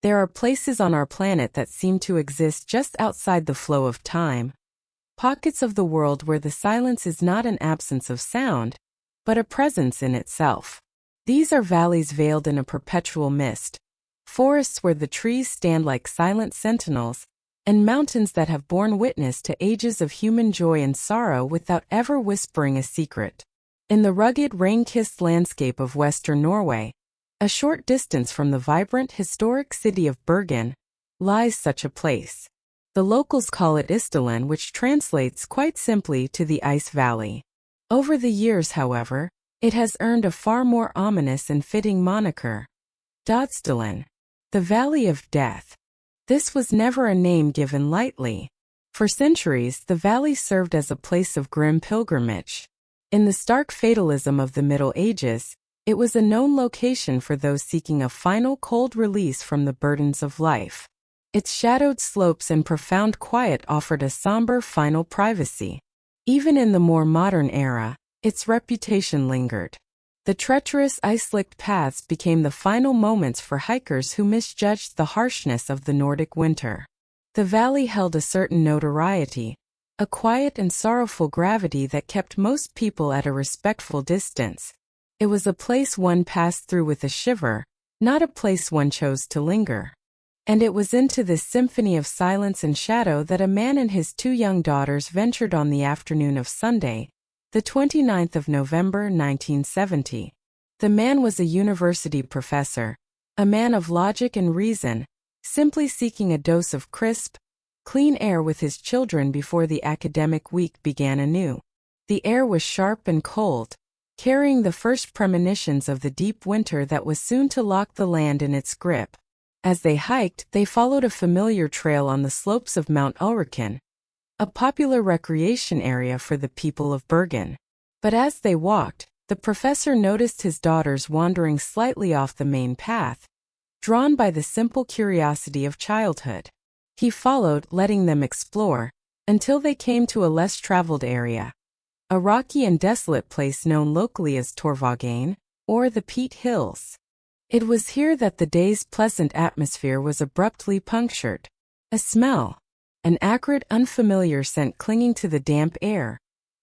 There are places on our planet that seem to exist just outside the flow of time. Pockets of the world where the silence is not an absence of sound, but a presence in itself. These are valleys veiled in a perpetual mist, forests where the trees stand like silent sentinels, and mountains that have borne witness to ages of human joy and sorrow without ever whispering a secret. In the rugged, rain-kissed landscape of western Norway, a short distance from the vibrant, historic city of Bergen, lies such a place. The locals call it Isdalen, which translates quite simply to the Ice Valley. Over the years, however, it has earned a far more ominous and fitting moniker, Dødsdalen, the Valley of Death. This was never a name given lightly. For centuries, the valley served as a place of grim pilgrimage. In the stark fatalism of the Middle Ages, it was a known location for those seeking a final cold release from the burdens of life. Its shadowed slopes and profound quiet offered a somber final privacy. Even in the more modern era, its reputation lingered. The treacherous ice-licked paths became the final moments for hikers who misjudged the harshness of the Nordic winter. The valley held a certain notoriety, a quiet and sorrowful gravity that kept most people at a respectful distance. It was a place one passed through with a shiver, not a place one chose to linger. And it was into this symphony of silence and shadow that a man and his two young daughters ventured on the afternoon of Sunday, the 29th of November 1970. The man was a university professor, a man of logic and reason, simply seeking a dose of crisp, clean air with his children before the academic week began anew. The air was sharp and cold, carrying the first premonitions of the deep winter that was soon to lock the land in its grip. As they hiked, they followed a familiar trail on the slopes of Mount Ulriken, a popular recreation area for the people of Bergen. But as they walked, the professor noticed his daughters wandering slightly off the main path, drawn by the simple curiosity of childhood. He followed, letting them explore, until they came to a less traveled area, a rocky and desolate place known locally as Torvågen, or the Peat Hills. It was here that the day's pleasant atmosphere was abruptly punctured. A smell, an acrid, unfamiliar scent clinging to the damp air,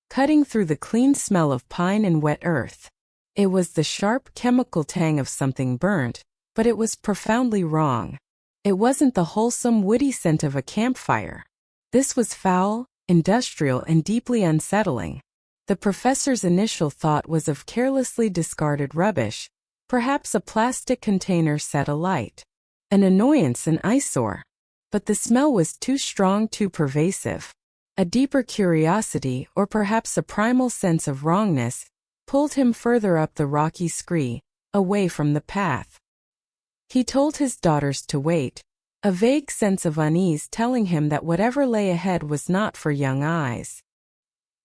cutting through the clean smell of pine and wet earth. It was the sharp, chemical tang of something burnt, but it was profoundly wrong. It wasn't the wholesome, woody scent of a campfire. This was foul, industrial, and deeply unsettling. The professor's initial thought was of carelessly discarded rubbish, perhaps a plastic container set alight. An annoyance, an eyesore. But the smell was too strong, too pervasive. A deeper curiosity, or perhaps a primal sense of wrongness, pulled him further up the rocky scree, away from the path. He told his daughters to wait, a vague sense of unease telling him that whatever lay ahead was not for young eyes.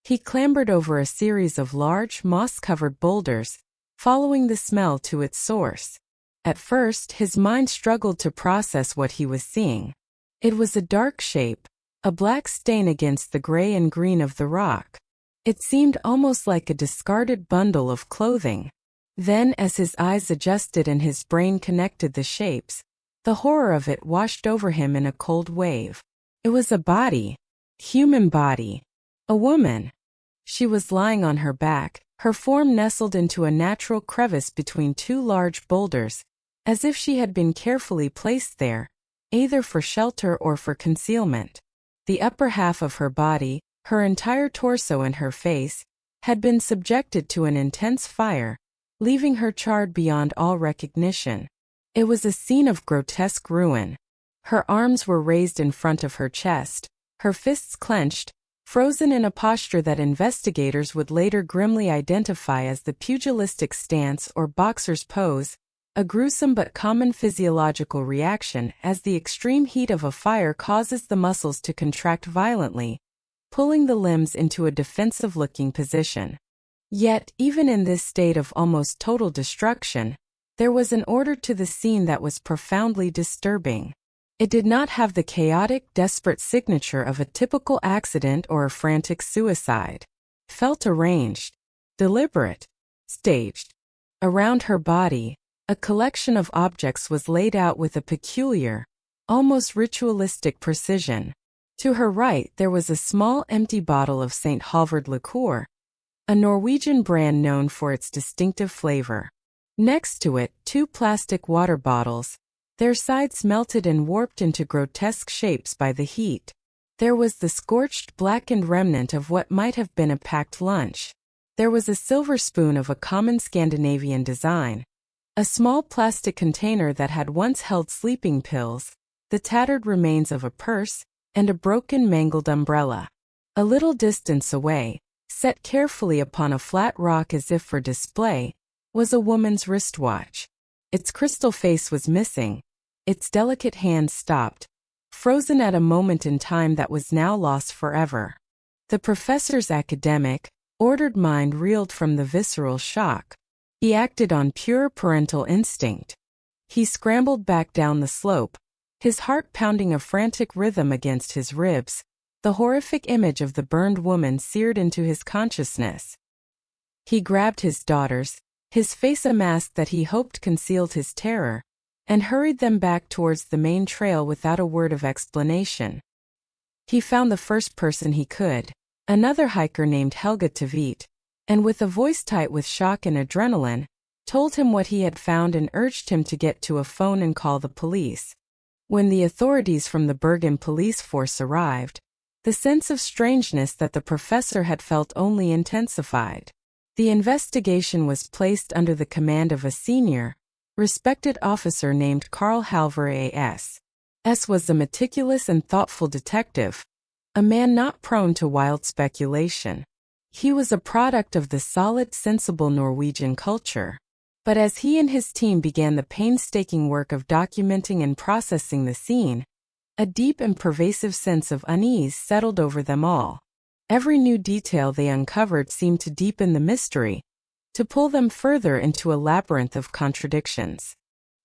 He clambered over a series of large, moss-covered boulders, following the smell to its source. At first, his mind struggled to process what he was seeing. It was a dark shape, a black stain against the gray and green of the rock. It seemed almost like a discarded bundle of clothing. Then, as his eyes adjusted and his brain connected the shapes, the horror of it washed over him in a cold wave. It was a body, human body, a woman. She was lying on her back, her form nestled into a natural crevice between two large boulders, as if she had been carefully placed there, either for shelter or for concealment. The upper half of her body, her entire torso and her face, had been subjected to an intense fire, leaving her charred beyond all recognition. It was a scene of grotesque ruin. Her arms were raised in front of her chest, her fists clenched, frozen in a posture that investigators would later grimly identify as the pugilistic stance or boxer's pose, a gruesome but common physiological reaction as the extreme heat of a fire causes the muscles to contract violently, pulling the limbs into a defensive-looking position. Yet, even in this state of almost total destruction, there was an order to the scene that was profoundly disturbing. It did not have the chaotic, desperate signature of a typical accident or a frantic suicide. It felt arranged, deliberate, staged. Around her body, A collection of objects was laid out with a peculiar, almost ritualistic precision. To her right there was a small empty bottle of St. Halvard liqueur, a Norwegian brand known for its distinctive flavor. Next to it, 2 plastic water bottles, their sides melted and warped into grotesque shapes by the heat. There was the scorched, blackened remnant of what might have been a packed lunch. There was a silver spoon of a common Scandinavian design, a small plastic container that had once held sleeping pills, the tattered remains of a purse, and a broken, mangled umbrella. A little distance away, set carefully upon a flat rock as if for display, was a woman's wristwatch. Its crystal face was missing, its delicate hand stopped, frozen at a moment in time that was now lost forever. The professor's academic, ordered mind reeled from the visceral shock. He acted on pure parental instinct. He scrambled back down the slope, his heart pounding a frantic rhythm against his ribs, the horrific image of the burned woman seared into his consciousness. He grabbed his daughters, his face a mask that he hoped concealed his terror, and hurried them back towards the main trail without a word of explanation. He found the first person he could, another hiker named Helga Tveit, and with a voice tight with shock and adrenaline, told him what he had found and urged him to get to a phone and call the police. When the authorities from the Bergen police force arrived, the sense of strangeness that the professor had felt only intensified. The investigation was placed under the command of a senior, respected officer named Carl Halvor A.S. S. was a meticulous and thoughtful detective, a man not prone to wild speculation. He was a product of the solid, sensible Norwegian culture. But as he and his team began the painstaking work of documenting and processing the scene, a deep and pervasive sense of unease settled over them all. Every new detail they uncovered seemed to deepen the mystery, to pull them further into a labyrinth of contradictions.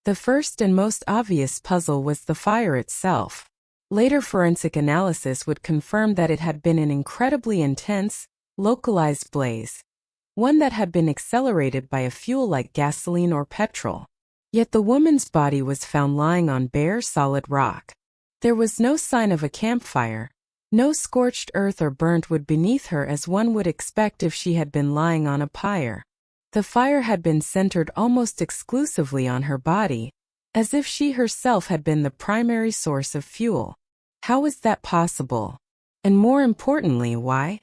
The first and most obvious puzzle was the fire itself. Later forensic analysis would confirm that it had been an incredibly intense, localized blaze, one that had been accelerated by a fuel like gasoline or petrol. Yet the woman's body was found lying on bare, solid rock. There was no sign of a campfire, no scorched earth or burnt wood beneath her as one would expect if she had been lying on a pyre. The fire had been centered almost exclusively on her body, as if she herself had been the primary source of fuel. How was that possible? And more importantly, why?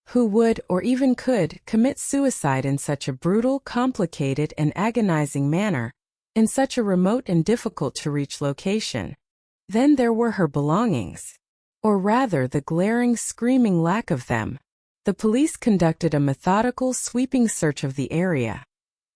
Who would, or even could, commit suicide in such a brutal, complicated, and agonizing manner, in such a remote and difficult-to-reach location? Then there were her belongings. Or rather, the glaring, screaming lack of them. The police conducted a methodical, sweeping search of the area.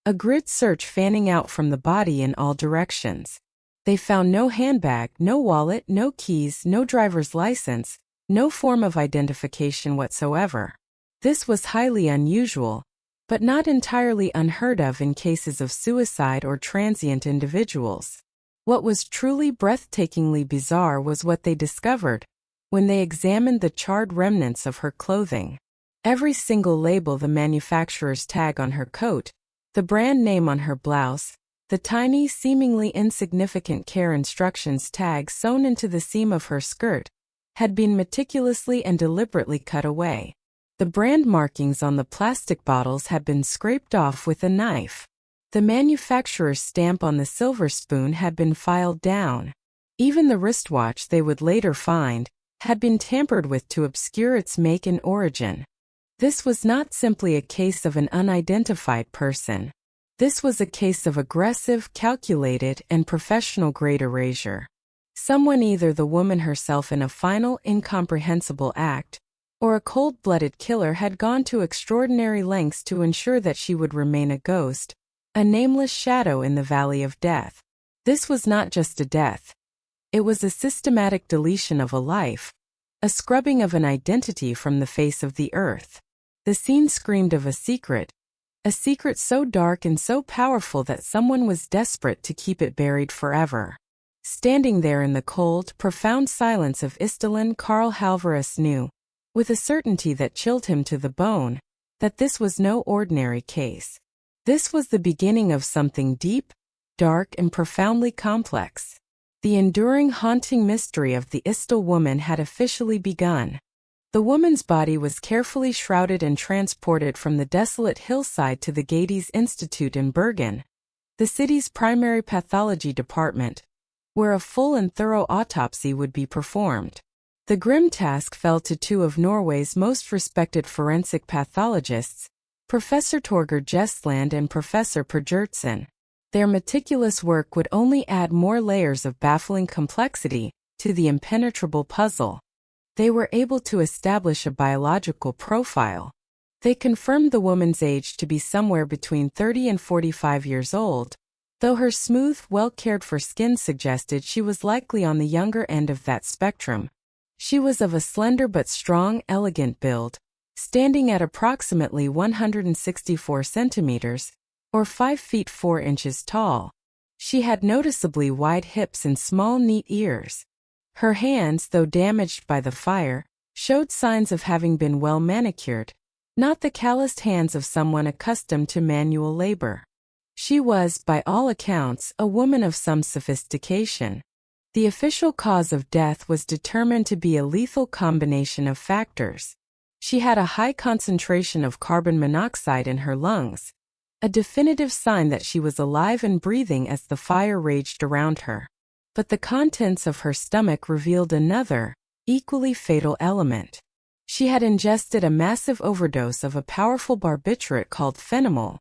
A grid search fanning out from the body in all directions. They found no handbag, no wallet, no keys, no driver's license, no form of identification whatsoever. This was highly unusual, but not entirely unheard of in cases of suicide or transient individuals. What was truly breathtakingly bizarre was what they discovered when they examined the charred remnants of her clothing. Every single label, the manufacturer's tag on her coat, the brand name on her blouse, the tiny, seemingly insignificant care instructions tag sewn into the seam of her skirt, had been meticulously and deliberately cut away. The brand markings on the plastic bottles had been scraped off with a knife. The manufacturer's stamp on the silver spoon had been filed down. Even the wristwatch they would later find had been tampered with to obscure its make and origin. This was not simply a case of an unidentified person. This was a case of aggressive, calculated, and professional-grade erasure. Someone, either the woman herself in a final, incomprehensible act, or a cold-blooded killer, had gone to extraordinary lengths to ensure that she would remain a ghost, a nameless shadow in the valley of death. This was not just a death. It was a systematic deletion of a life, a scrubbing of an identity from the face of the earth. The scene screamed of a secret so dark and so powerful that someone was desperate to keep it buried forever. Standing there in the cold, profound silence of Isdal, Carl Halvorus knew, with a certainty that chilled him to the bone, that this was no ordinary case. This was the beginning of something deep, dark, and profoundly complex. The enduring, haunting mystery of the Isdal woman had officially begun. The woman's body was carefully shrouded and transported from the desolate hillside to the Gades Institute in Bergen, the city's primary pathology department, where a full and thorough autopsy would be performed. The grim task fell to two of Norway's most respected forensic pathologists, Professor Torger Jestland and Professor Per Gertsen. Their meticulous work would only add more layers of baffling complexity to the impenetrable puzzle. They were able to establish a biological profile. They confirmed the woman's age to be somewhere between 30 and 45 years old, though her smooth, well-cared-for skin suggested she was likely on the younger end of that spectrum. She was of a slender but strong, elegant build, standing at approximately 164 centimeters, or 5 feet 4 inches tall. She had noticeably wide hips and small, neat ears. Her hands, though damaged by the fire, showed signs of having been well manicured, not the calloused hands of someone accustomed to manual labor. She was, by all accounts, a woman of some sophistication. The official cause of death was determined to be a lethal combination of factors. She had a high concentration of carbon monoxide in her lungs, a definitive sign that she was alive and breathing as the fire raged around her. But the contents of her stomach revealed another, equally fatal element. She had ingested a massive overdose of a powerful barbiturate called phenamyl,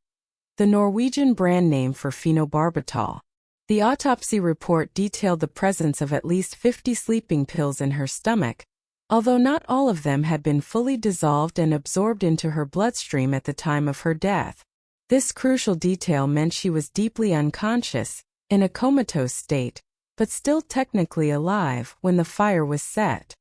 the Norwegian brand name for phenobarbital. The autopsy report detailed the presence of at least 50 sleeping pills in her stomach, although not all of them had been fully dissolved and absorbed into her bloodstream at the time of her death. This crucial detail meant she was deeply unconscious, in a comatose state, but still technically alive when the fire was set.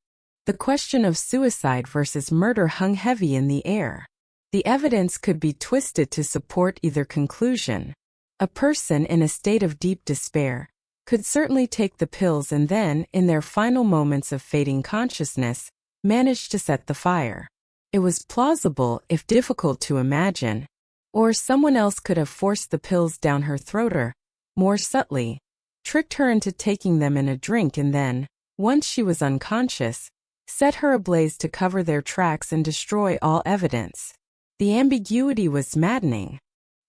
The question of suicide versus murder hung heavy in the air. The evidence could be twisted to support either conclusion. A person in a state of deep despair could certainly take the pills and then, in their final moments of fading consciousness, manage to set the fire. It was plausible, if difficult to imagine. Or someone else could have forced the pills down her throat or, more subtly, tricked her into taking them in a drink and then, once she was unconscious, set her ablaze to cover their tracks and destroy all evidence. The ambiguity was maddening.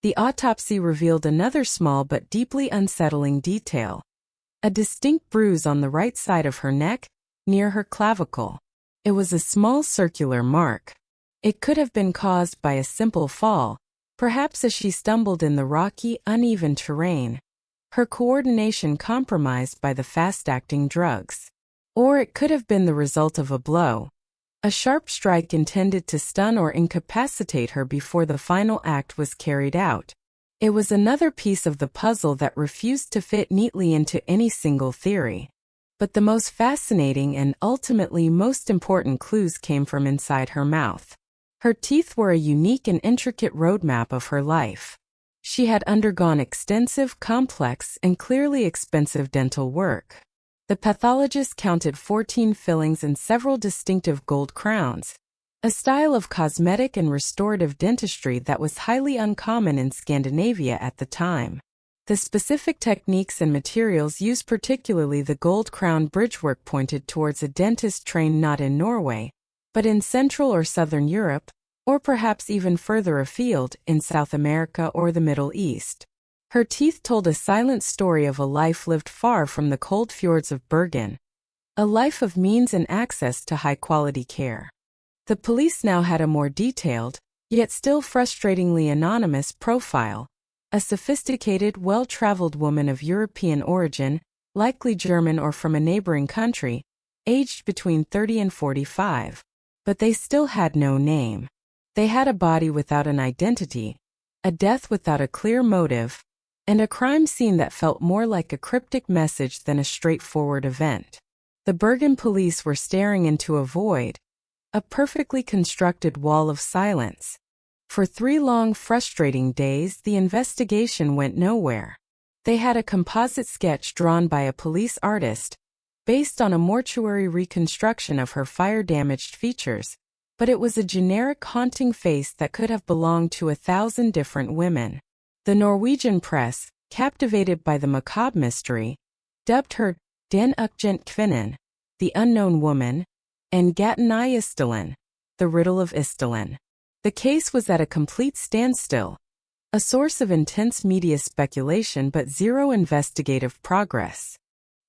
The autopsy revealed another small but deeply unsettling detail. A distinct bruise on the right side of her neck, near her clavicle. It was a small circular mark. It could have been caused by a simple fall, perhaps as she stumbled in the rocky, uneven terrain, her coordination compromised by the fast-acting drugs. Or it could have been the result of a blow, a sharp strike intended to stun or incapacitate her before the final act was carried out. It was another piece of the puzzle that refused to fit neatly into any single theory. But the most fascinating and ultimately most important clues came from inside her mouth. Her teeth were a unique and intricate roadmap of her life. She had undergone extensive, complex, and clearly expensive dental work. The pathologist counted 14 fillings and several distinctive gold crowns, a style of cosmetic and restorative dentistry that was highly uncommon in Scandinavia at the time. The specific techniques and materials used, particularly the gold crown bridgework, pointed towards a dentist trained not in Norway, but in Central or Southern Europe, or perhaps even further afield, in South America or the Middle East. Her teeth told a silent story of a life lived far from the cold fjords of Bergen, a life of means and access to high-quality care. The police now had a more detailed, yet still frustratingly anonymous profile, a sophisticated, well-traveled woman of European origin, likely German or from a neighboring country, aged between 30 and 45. But they still had no name. They had a body without an identity, a death without a clear motive, and a crime scene that felt more like a cryptic message than a straightforward event. The Bergen police were staring into a void, a perfectly constructed wall of silence. For 3 long, frustrating days, the investigation went nowhere. They had a composite sketch drawn by a police artist, based on a mortuary reconstruction of her fire-damaged features, but it was a generic, haunting face that could have belonged to 1,000 different women. The Norwegian press, captivated by the macabre mystery, dubbed her Den Ukjent Kvinnen, the unknown woman, and Gaten I Isdalen, the riddle of Isdalen. The case was at a complete standstill, a source of intense media speculation but zero investigative progress.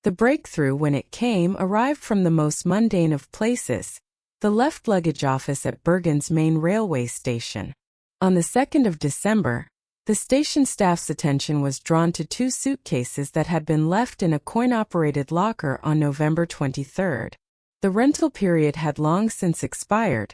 The breakthrough, when it came, arrived from the most mundane of places, the left luggage office at Bergen's main railway station. On the 2nd of December, the station staff's attention was drawn to 2 suitcases that had been left in a coin-operated locker on November 23. The rental period had long since expired,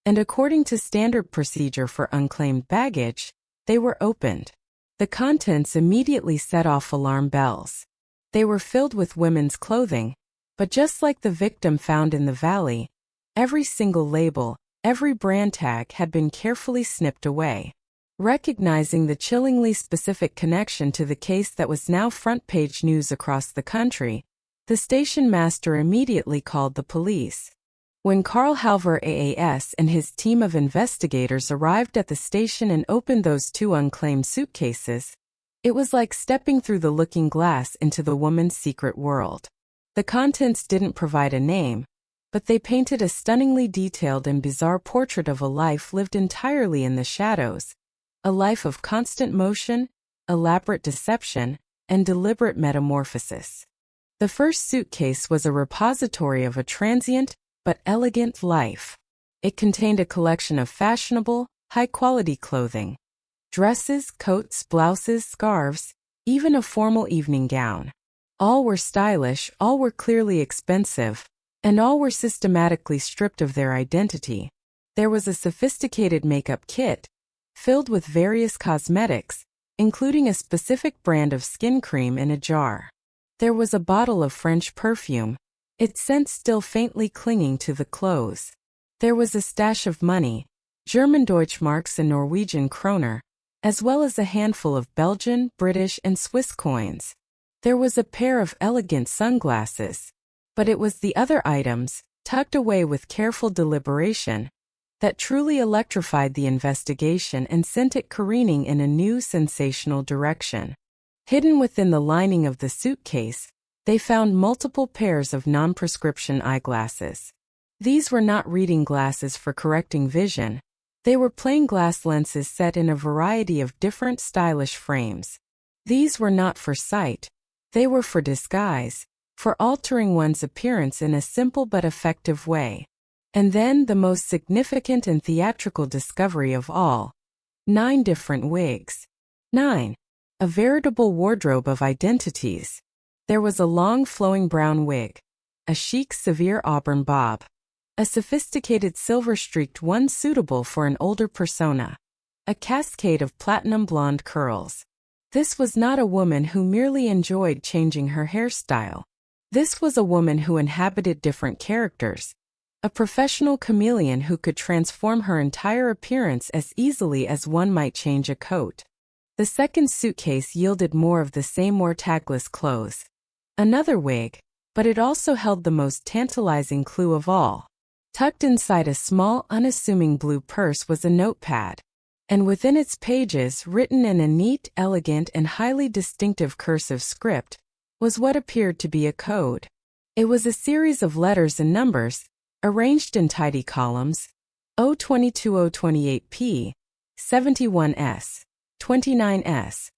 and according to standard procedure for unclaimed baggage, they were opened. The contents immediately set off alarm bells. They were filled with women's clothing, but just like the victim found in the valley, every single label, every brand tag had been carefully snipped away. Recognizing the chillingly specific connection to the case that was now front-page news across the country, the station master immediately called the police. When Karl Halver AAS and his team of investigators arrived at the station and opened those 2 unclaimed suitcases, it was like stepping through the looking glass into the woman's secret world. The contents didn't provide a name, but they painted a stunningly detailed and bizarre portrait of a life lived entirely in the shadows, a life of constant motion, elaborate deception, and deliberate metamorphosis. The first suitcase was a repository of a transient but elegant life. It contained a collection of fashionable, high-quality clothing. Dresses, coats, blouses, scarves, even a formal evening gown. All were stylish, all were clearly expensive, and all were systematically stripped of their identity. There was a sophisticated makeup kit, filled with various cosmetics, including a specific brand of skin cream in a jar. There was a bottle of French perfume, its scent still faintly clinging to the clothes. There was a stash of money, German Deutschmarks and Norwegian kroner, as well as a handful of Belgian, British, and Swiss coins. There was a pair of elegant sunglasses, but it was the other items, tucked away with careful deliberation, that truly electrified the investigation and sent it careening in a new sensational direction. Hidden within the lining of the suitcase, they found multiple pairs of non-prescription eyeglasses. These were not reading glasses for correcting vision. They were plain glass lenses set in a variety of different stylish frames. These were not for sight. They were for disguise, for altering one's appearance in a simple but effective way. And then the most significant and theatrical discovery of all: 9 different wigs. 9. A veritable wardrobe of identities. There was a long flowing brown wig, a chic severe auburn bob, a sophisticated silver-streaked one suitable for an older persona, a cascade of platinum blonde curls. This was not a woman who merely enjoyed changing her hairstyle. This was a woman who inhabited different characters, a professional chameleon who could transform her entire appearance as easily as one might change a coat. The second suitcase yielded more of the same, more tagless clothes. Another wig, but it also held the most tantalizing clue of all. Tucked inside a small, unassuming blue purse was a notepad, and within its pages, written in a neat, elegant, and highly distinctive cursive script, was what appeared to be a code. It was a series of letters and numbers, arranged in tidy columns: 022028P, 71S, 29S,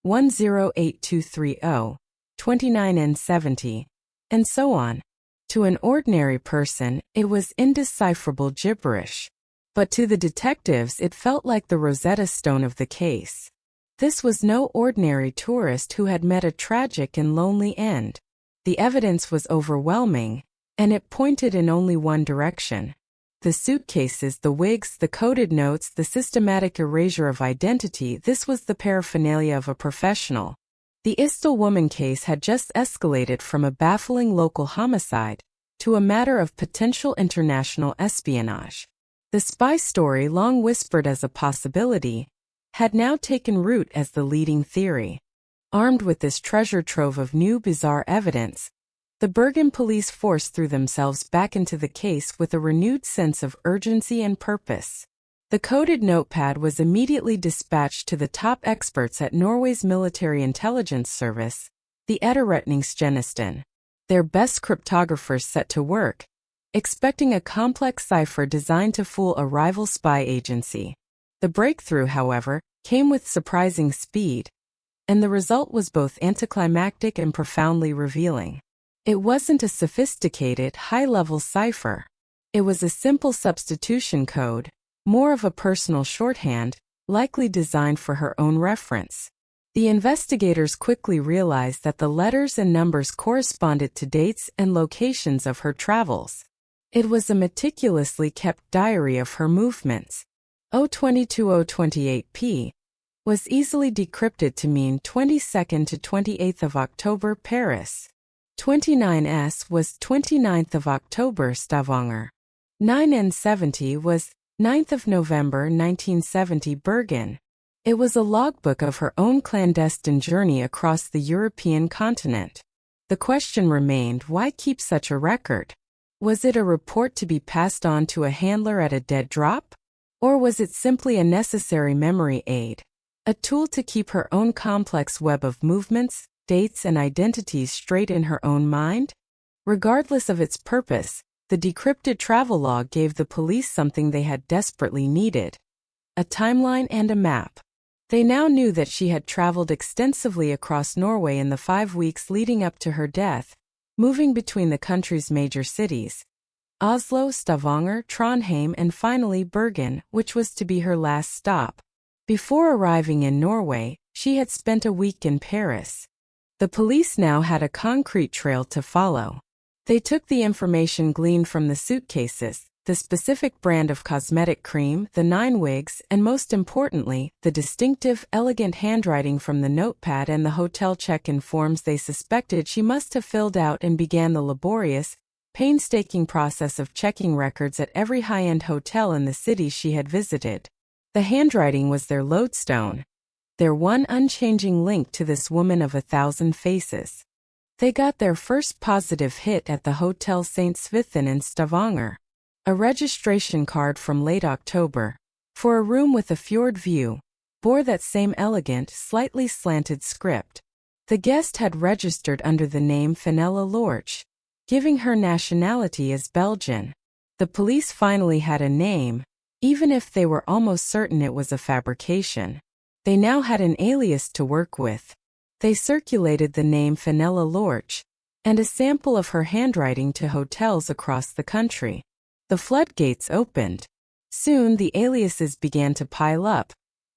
108230, 29N70, and so on. To an ordinary person, it was indecipherable gibberish. But to the detectives it felt like the Rosetta Stone of the case. This was no ordinary tourist who had met a tragic and lonely end. The evidence was overwhelming, and it pointed in only one direction. The suitcases, the wigs, the coded notes, the systematic erasure of identity — this was the paraphernalia of a professional. The Isdal woman case had just escalated from a baffling local homicide to a matter of potential international espionage. The spy story, long whispered as a possibility, had now taken root as the leading theory. Armed with this treasure trove of new bizarre evidence, the Bergen police force threw themselves back into the case with a renewed sense of urgency and purpose. The coded notepad was immediately dispatched to the top experts at Norway's military intelligence service, the Etterretningstjenesten. Their best cryptographers set to work, expecting a complex cipher designed to fool a rival spy agency. The breakthrough, however, came with surprising speed, and the result was both anticlimactic and profoundly revealing. It wasn't a sophisticated, high-level cipher. It was a simple substitution code, more of a personal shorthand, likely designed for her own reference. The investigators quickly realized that the letters and numbers corresponded to dates and locations of her travels. It was a meticulously kept diary of her movements. 022-028p was easily decrypted to mean 22nd to 28th of October, Paris. 29S was 29th of October, Stavanger. 9N70 was 9th of November 1970, Bergen. It was a logbook of her own clandestine journey across the European continent. The question remained, why keep such a record? Was it a report to be passed on to a handler at a dead drop? Or was it simply a necessary memory aid? A tool to keep her own complex web of movements, dates, and identities straight in her own mind? Regardless of its purpose, the decrypted travelogue gave the police something they had desperately needed: a timeline and a map. They now knew that she had traveled extensively across Norway in the 5 weeks leading up to her death, moving between the country's major cities: Oslo, Stavanger, Trondheim, and finally Bergen, which was to be her last stop. Before arriving in Norway, she had spent a week in Paris. The police now had a concrete trail to follow. They took the information gleaned from the suitcases, the specific brand of cosmetic cream, the 9 wigs, and most importantly, the distinctive, elegant handwriting from the notepad and the hotel check-in forms they suspected she must have filled out, and began the laborious, painstaking process of checking records at every high-end hotel in the cities she had visited. The handwriting was their lodestone, their one unchanging link to this woman of 1,000 faces. They got their first positive hit at the Hotel St. Svithin in Stavanger. A registration card from late October, for a room with a fjord view, bore that same elegant, slightly slanted script. The guest had registered under the name Fenella Lorch, giving her nationality as Belgian. The police finally had a name, even if they were almost certain it was a fabrication. They now had an alias to work with. They circulated the name Fenella Lorch and a sample of her handwriting to hotels across the country. The floodgates opened. Soon the aliases began to pile up,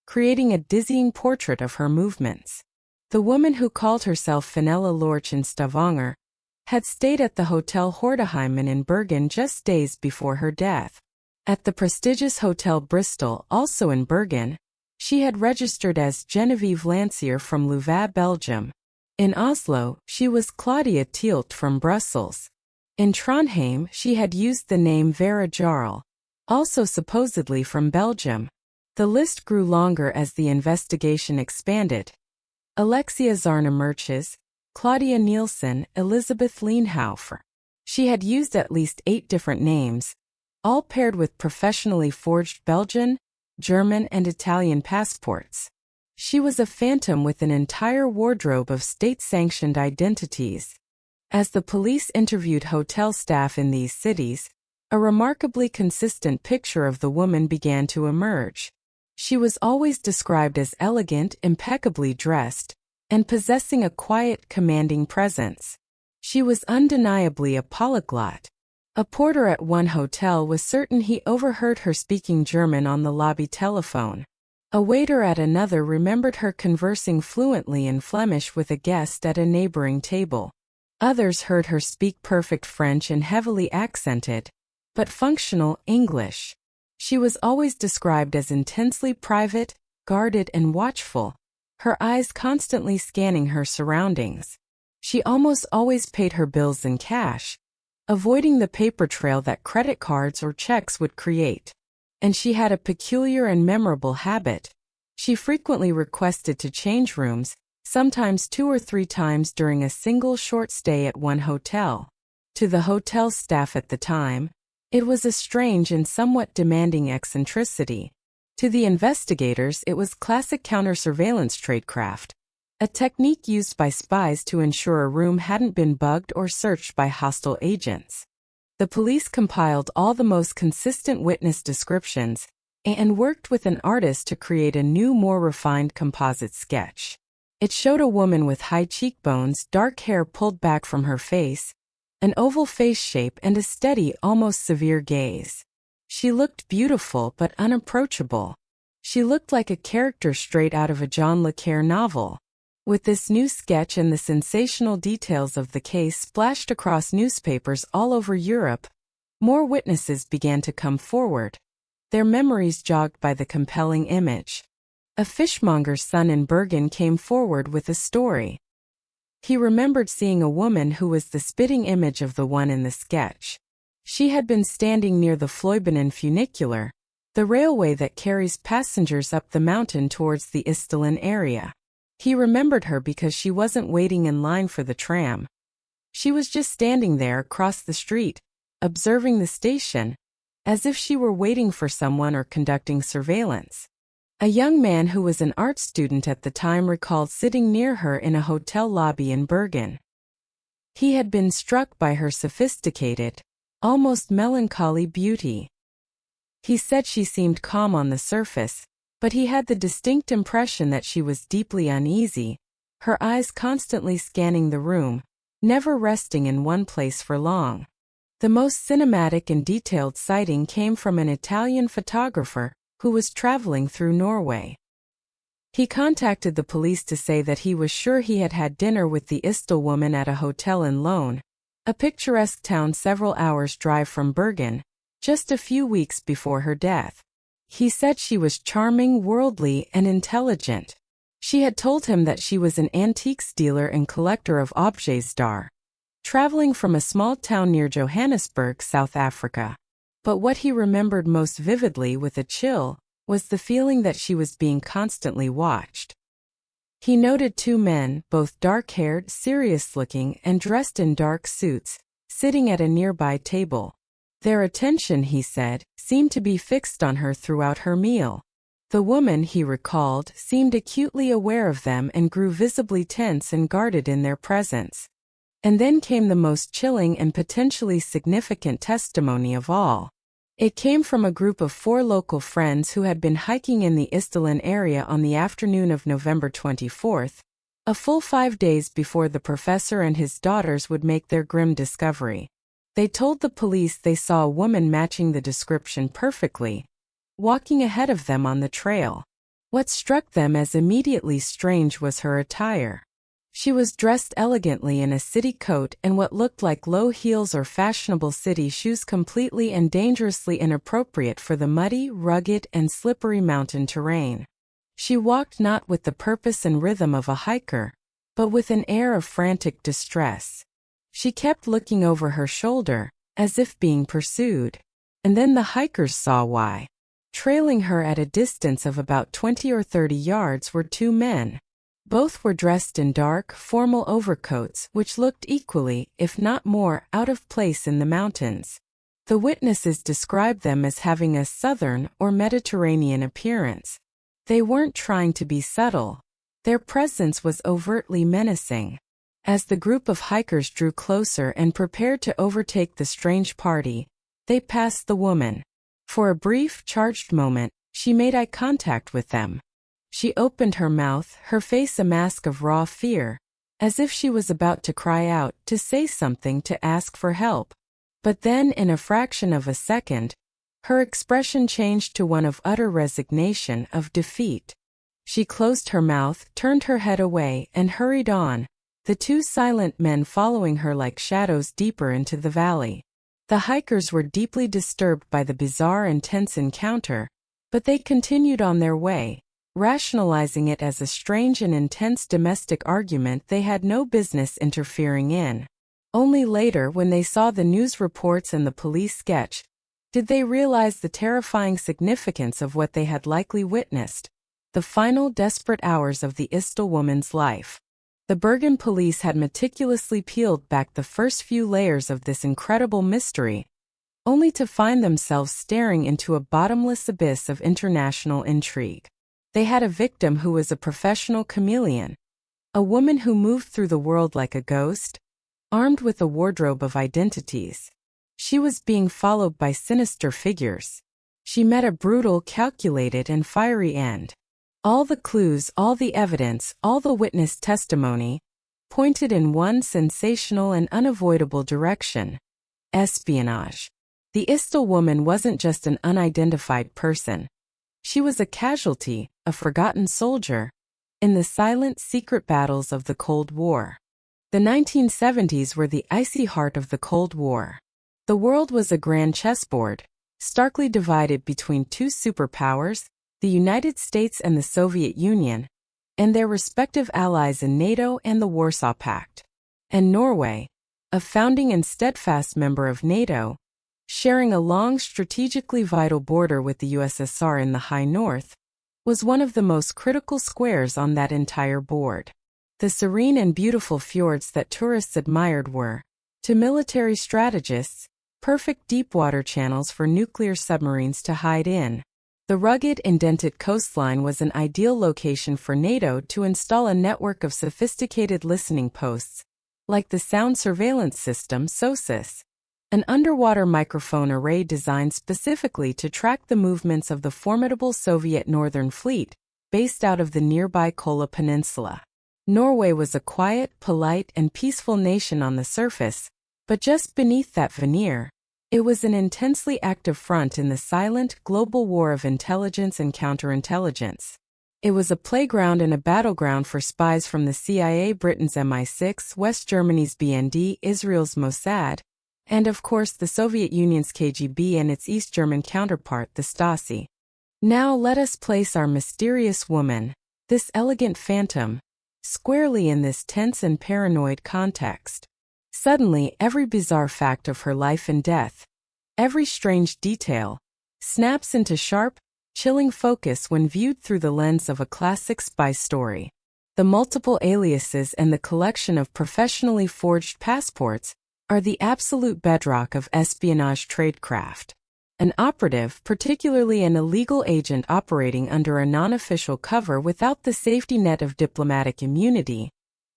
creating a dizzying portrait of her movements. The woman who called herself Fenella Lorch in Stavanger had stayed at the Hotel Hordeheimen in Bergen just days before her death. At the prestigious Hotel Bristol, also in Bergen, she had registered as Genevieve Lancier from Louvain, Belgium. In Oslo, she was Claudia Tielt from Brussels. In Trondheim, she had used the name Vera Jarl, also supposedly from Belgium. The list grew longer as the investigation expanded. Alexia Zarna-Merches, Claudia Nielsen, Elizabeth Leenhofer. She had used at least 8 different names, all paired with professionally forged Belgian, German, and Italian passports. She was a phantom with an entire wardrobe of state-sanctioned identities. As the police interviewed hotel staff in these cities, a remarkably consistent picture of the woman began to emerge. She was always described as elegant, impeccably dressed, and possessing a quiet, commanding presence. She was undeniably a polyglot. A porter at one hotel was certain he overheard her speaking German on the lobby telephone. A waiter at another remembered her conversing fluently in Flemish with a guest at a neighboring table. Others heard her speak perfect French and heavily accented, but functional, English. She was always described as intensely private, guarded, and watchful, her eyes constantly scanning her surroundings. She almost always paid her bills in cash, avoiding the paper trail that credit cards or checks would create. And she had a peculiar and memorable habit. She frequently requested to change rooms, sometimes 2 or 3 times during a single short stay at one hotel. To the hotel staff at the time, it was a strange and somewhat demanding eccentricity. To the investigators, it was classic counter-surveillance tradecraft, a technique used by spies to ensure a room hadn't been bugged or searched by hostile agents. The police compiled all the most consistent witness descriptions and worked with an artist to create a new, more refined composite sketch. It showed a woman with high cheekbones, dark hair pulled back from her face, an oval face shape, and a steady, almost severe gaze. She looked beautiful but unapproachable. She looked like a character straight out of a John le Carré novel. With this new sketch and the sensational details of the case splashed across newspapers all over Europe, more witnesses began to come forward, their memories jogged by the compelling image. A fishmonger's son in Bergen came forward with a story. He remembered seeing a woman who was the spitting image of the one in the sketch. She had been standing near the Floibenen funicular, the railway that carries passengers up the mountain towards the Isdalen area. He remembered her because she wasn't waiting in line for the tram. She was just standing there across the street, observing the station, as if she were waiting for someone or conducting surveillance. A young man who was an art student at the time recalled sitting near her in a hotel lobby in Bergen. He had been struck by her sophisticated, almost melancholy beauty. He said she seemed calm on the surface, but he had the distinct impression that she was deeply uneasy, her eyes constantly scanning the room, never resting in one place for long. The most cinematic and detailed sighting came from an Italian photographer who was traveling through Norway. He contacted the police to say that he was sure he had had dinner with the Isdal woman at a hotel in Lone, a picturesque town several hours' drive from Bergen, just a few weeks before her death. He said she was charming, worldly, and intelligent. She had told him that she was an antiques dealer and collector of objets d'art, traveling from a small town near Johannesburg, South Africa. But what he remembered most vividly with a chill was the feeling that she was being constantly watched. He noted two men, both dark-haired, serious-looking, and dressed in dark suits, sitting at a nearby table. Their attention, he said, seemed to be fixed on her throughout her meal. The woman, he recalled, seemed acutely aware of them and grew visibly tense and guarded in their presence. And then came the most chilling and potentially significant testimony of all. It came from a group of 4 local friends who had been hiking in the Isdalen area on the afternoon of November 24th, a full 5 days before the professor and his daughters would make their grim discovery. They told the police they saw a woman matching the description perfectly, walking ahead of them on the trail. What struck them as immediately strange was her attire. She was dressed elegantly in a city coat and what looked like low heels or fashionable city shoes, completely and dangerously inappropriate for the muddy, rugged, and slippery mountain terrain. She walked not with the purpose and rhythm of a hiker, but with an air of frantic distress. She kept looking over her shoulder, as if being pursued. And then the hikers saw why. Trailing her at a distance of about 20 or 30 yards were 2 men. Both were dressed in dark, formal overcoats which looked equally, if not more, out of place in the mountains. The witnesses described them as having a southern or Mediterranean appearance. They weren't trying to be subtle. Their presence was overtly menacing. As the group of hikers drew closer and prepared to overtake the strange party, they passed the woman. For a brief, charged moment, she made eye contact with them. She opened her mouth, her face a mask of raw fear, as if she was about to cry out, to say something, to ask for help. But then, in a fraction of a second, her expression changed to one of utter resignation, of defeat. She closed her mouth, turned her head away, and hurried on, the 2 silent men following her like shadows deeper into the valley. The hikers were deeply disturbed by the bizarre and tense encounter, but they continued on their way, rationalizing it as a strange and intense domestic argument they had no business interfering in. Only later, when they saw the news reports and the police sketch, did they realize the terrifying significance of what they had likely witnessed, the final desperate hours of the Isdal woman's life. The Bergen police had meticulously peeled back the first few layers of this incredible mystery, only to find themselves staring into a bottomless abyss of international intrigue. They had a victim who was a professional chameleon, a woman who moved through the world like a ghost, armed with a wardrobe of identities. She was being followed by sinister figures. She met a brutal, calculated, and fiery end. All the clues, all the evidence, all the witness testimony pointed in one sensational and unavoidable direction: espionage. The Isdal woman wasn't just an unidentified person. She was a casualty, a forgotten soldier, in the silent, secret battles of the Cold War. The 1970s were the icy heart of the Cold War. The world was a grand chessboard, starkly divided between two superpowers, the United States and the Soviet Union, and their respective allies in NATO and the Warsaw Pact. And Norway, a founding and steadfast member of NATO, sharing a long, strategically vital border with the USSR in the High North, was one of the most critical squares on that entire board. The serene and beautiful fjords that tourists admired were, to military strategists, perfect deep-water channels for nuclear submarines to hide in. The rugged, indented coastline was an ideal location for NATO to install a network of sophisticated listening posts, like the Sound Surveillance System SOSUS, an underwater microphone array designed specifically to track the movements of the formidable Soviet Northern Fleet, based out of the nearby Kola Peninsula. Norway was a quiet, polite, and peaceful nation on the surface, but just beneath that veneer, it was an intensely active front in the silent, global war of intelligence and counterintelligence. It was a playground and a battleground for spies from the CIA, Britain's MI6, West Germany's BND, Israel's Mossad, and of course the Soviet Union's KGB and its East German counterpart, the Stasi. Now let us place our mysterious woman, this elegant phantom, squarely in this tense and paranoid context. Suddenly, every bizarre fact of her life and death, every strange detail, snaps into sharp, chilling focus when viewed through the lens of a classic spy story. The multiple aliases and the collection of professionally forged passports are the absolute bedrock of espionage tradecraft. An operative, particularly an illegal agent operating under a non-official cover without the safety net of diplomatic immunity,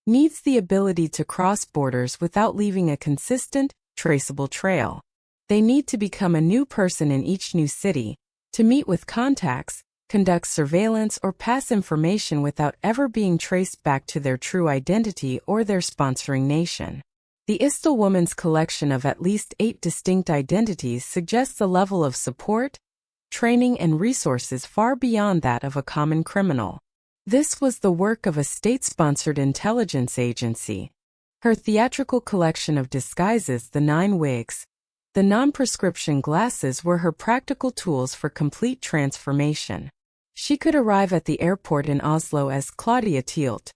needs the ability to cross borders without leaving a consistent, traceable trail. They need to become a new person in each new city, to meet with contacts, conduct surveillance, or pass information without ever being traced back to their true identity or their sponsoring nation. The Isdal woman's collection of at least 8 distinct identities suggests a level of support, training, and resources far beyond that of a common criminal. This was the work of a state-sponsored intelligence agency. Her theatrical collection of disguises, the 9 wigs, the non-prescription glasses, were her practical tools for complete transformation. She could arrive at the airport in Oslo as Claudia Tielt,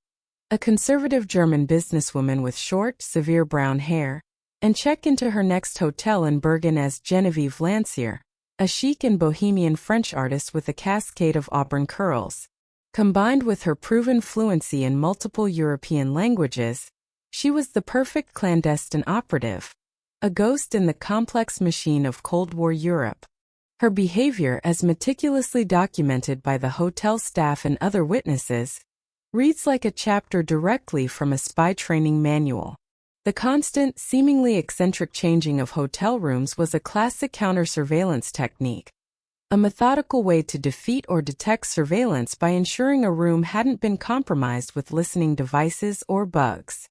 a conservative German businesswoman with short, severe brown hair, and check into her next hotel in Bergen as Genevieve Lancier, a chic and bohemian French artist with a cascade of auburn curls. Combined with her proven fluency in multiple European languages, she was the perfect clandestine operative, a ghost in the complex machine of Cold War Europe. Her behavior, as meticulously documented by the hotel staff and other witnesses, reads like a chapter directly from a spy training manual. The constant, seemingly eccentric changing of hotel rooms was a classic counter-surveillance technique, a methodical way to defeat or detect surveillance by ensuring a room hadn't been compromised with listening devices or bugs.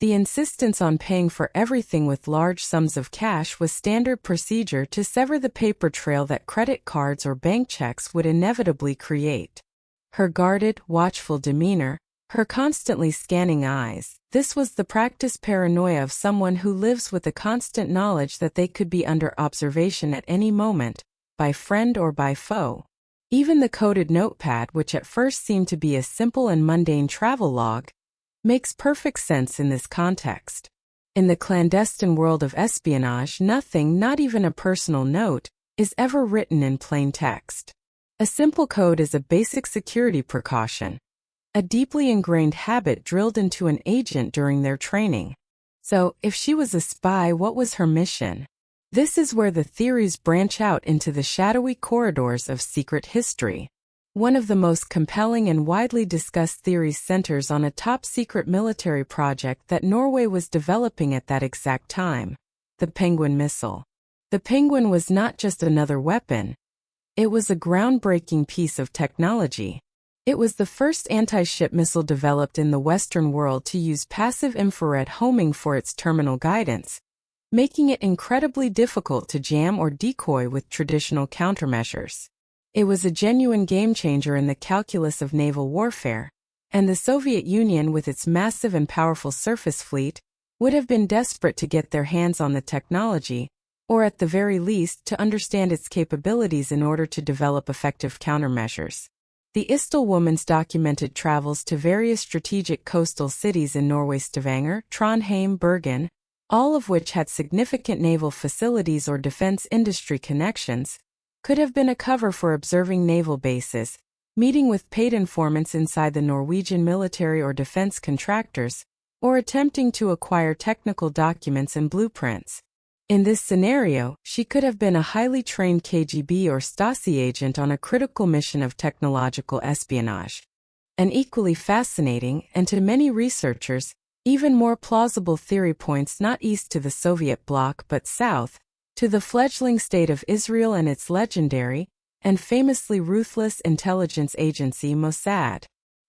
The insistence on paying for everything with large sums of cash was standard procedure to sever the paper trail that credit cards or bank checks would inevitably create. Her guarded, watchful demeanor, her constantly scanning eyes, this was the practiced paranoia of someone who lives with the constant knowledge that they could be under observation at any moment, by friend or by foe. Even the coded notepad, which at first seemed to be a simple and mundane travel log, makes perfect sense in this context. In the clandestine world of espionage, nothing, not even a personal note, is ever written in plain text. A simple code is a basic security precaution, a deeply ingrained habit drilled into an agent during their training. So, if she was a spy, what was her mission? This is where the theories branch out into the shadowy corridors of secret history. One of the most compelling and widely discussed theories centers on a top-secret military project that Norway was developing at that exact time: the Penguin missile. The Penguin was not just another weapon. It was a groundbreaking piece of technology. It was the first anti-ship missile developed in the Western world to use passive infrared homing for its terminal guidance, making it incredibly difficult to jam or decoy with traditional countermeasures. It was a genuine game-changer in the calculus of naval warfare, and the Soviet Union, with its massive and powerful surface fleet, would have been desperate to get their hands on the technology, or at the very least to understand its capabilities in order to develop effective countermeasures. The Isdal woman's documented travels to various strategic coastal cities in Norway, Stavanger, Trondheim, Bergen, all of which had significant naval facilities or defense industry connections, could have been a cover for observing naval bases, meeting with paid informants inside the Norwegian military or defense contractors, or attempting to acquire technical documents and blueprints. In this scenario, she could have been a highly trained KGB or Stasi agent on a critical mission of technological espionage. An equally fascinating, and to many researchers, even more plausible theory points not east to the Soviet bloc but south, to the fledgling state of Israel and its legendary, and famously ruthless intelligence agency Mossad.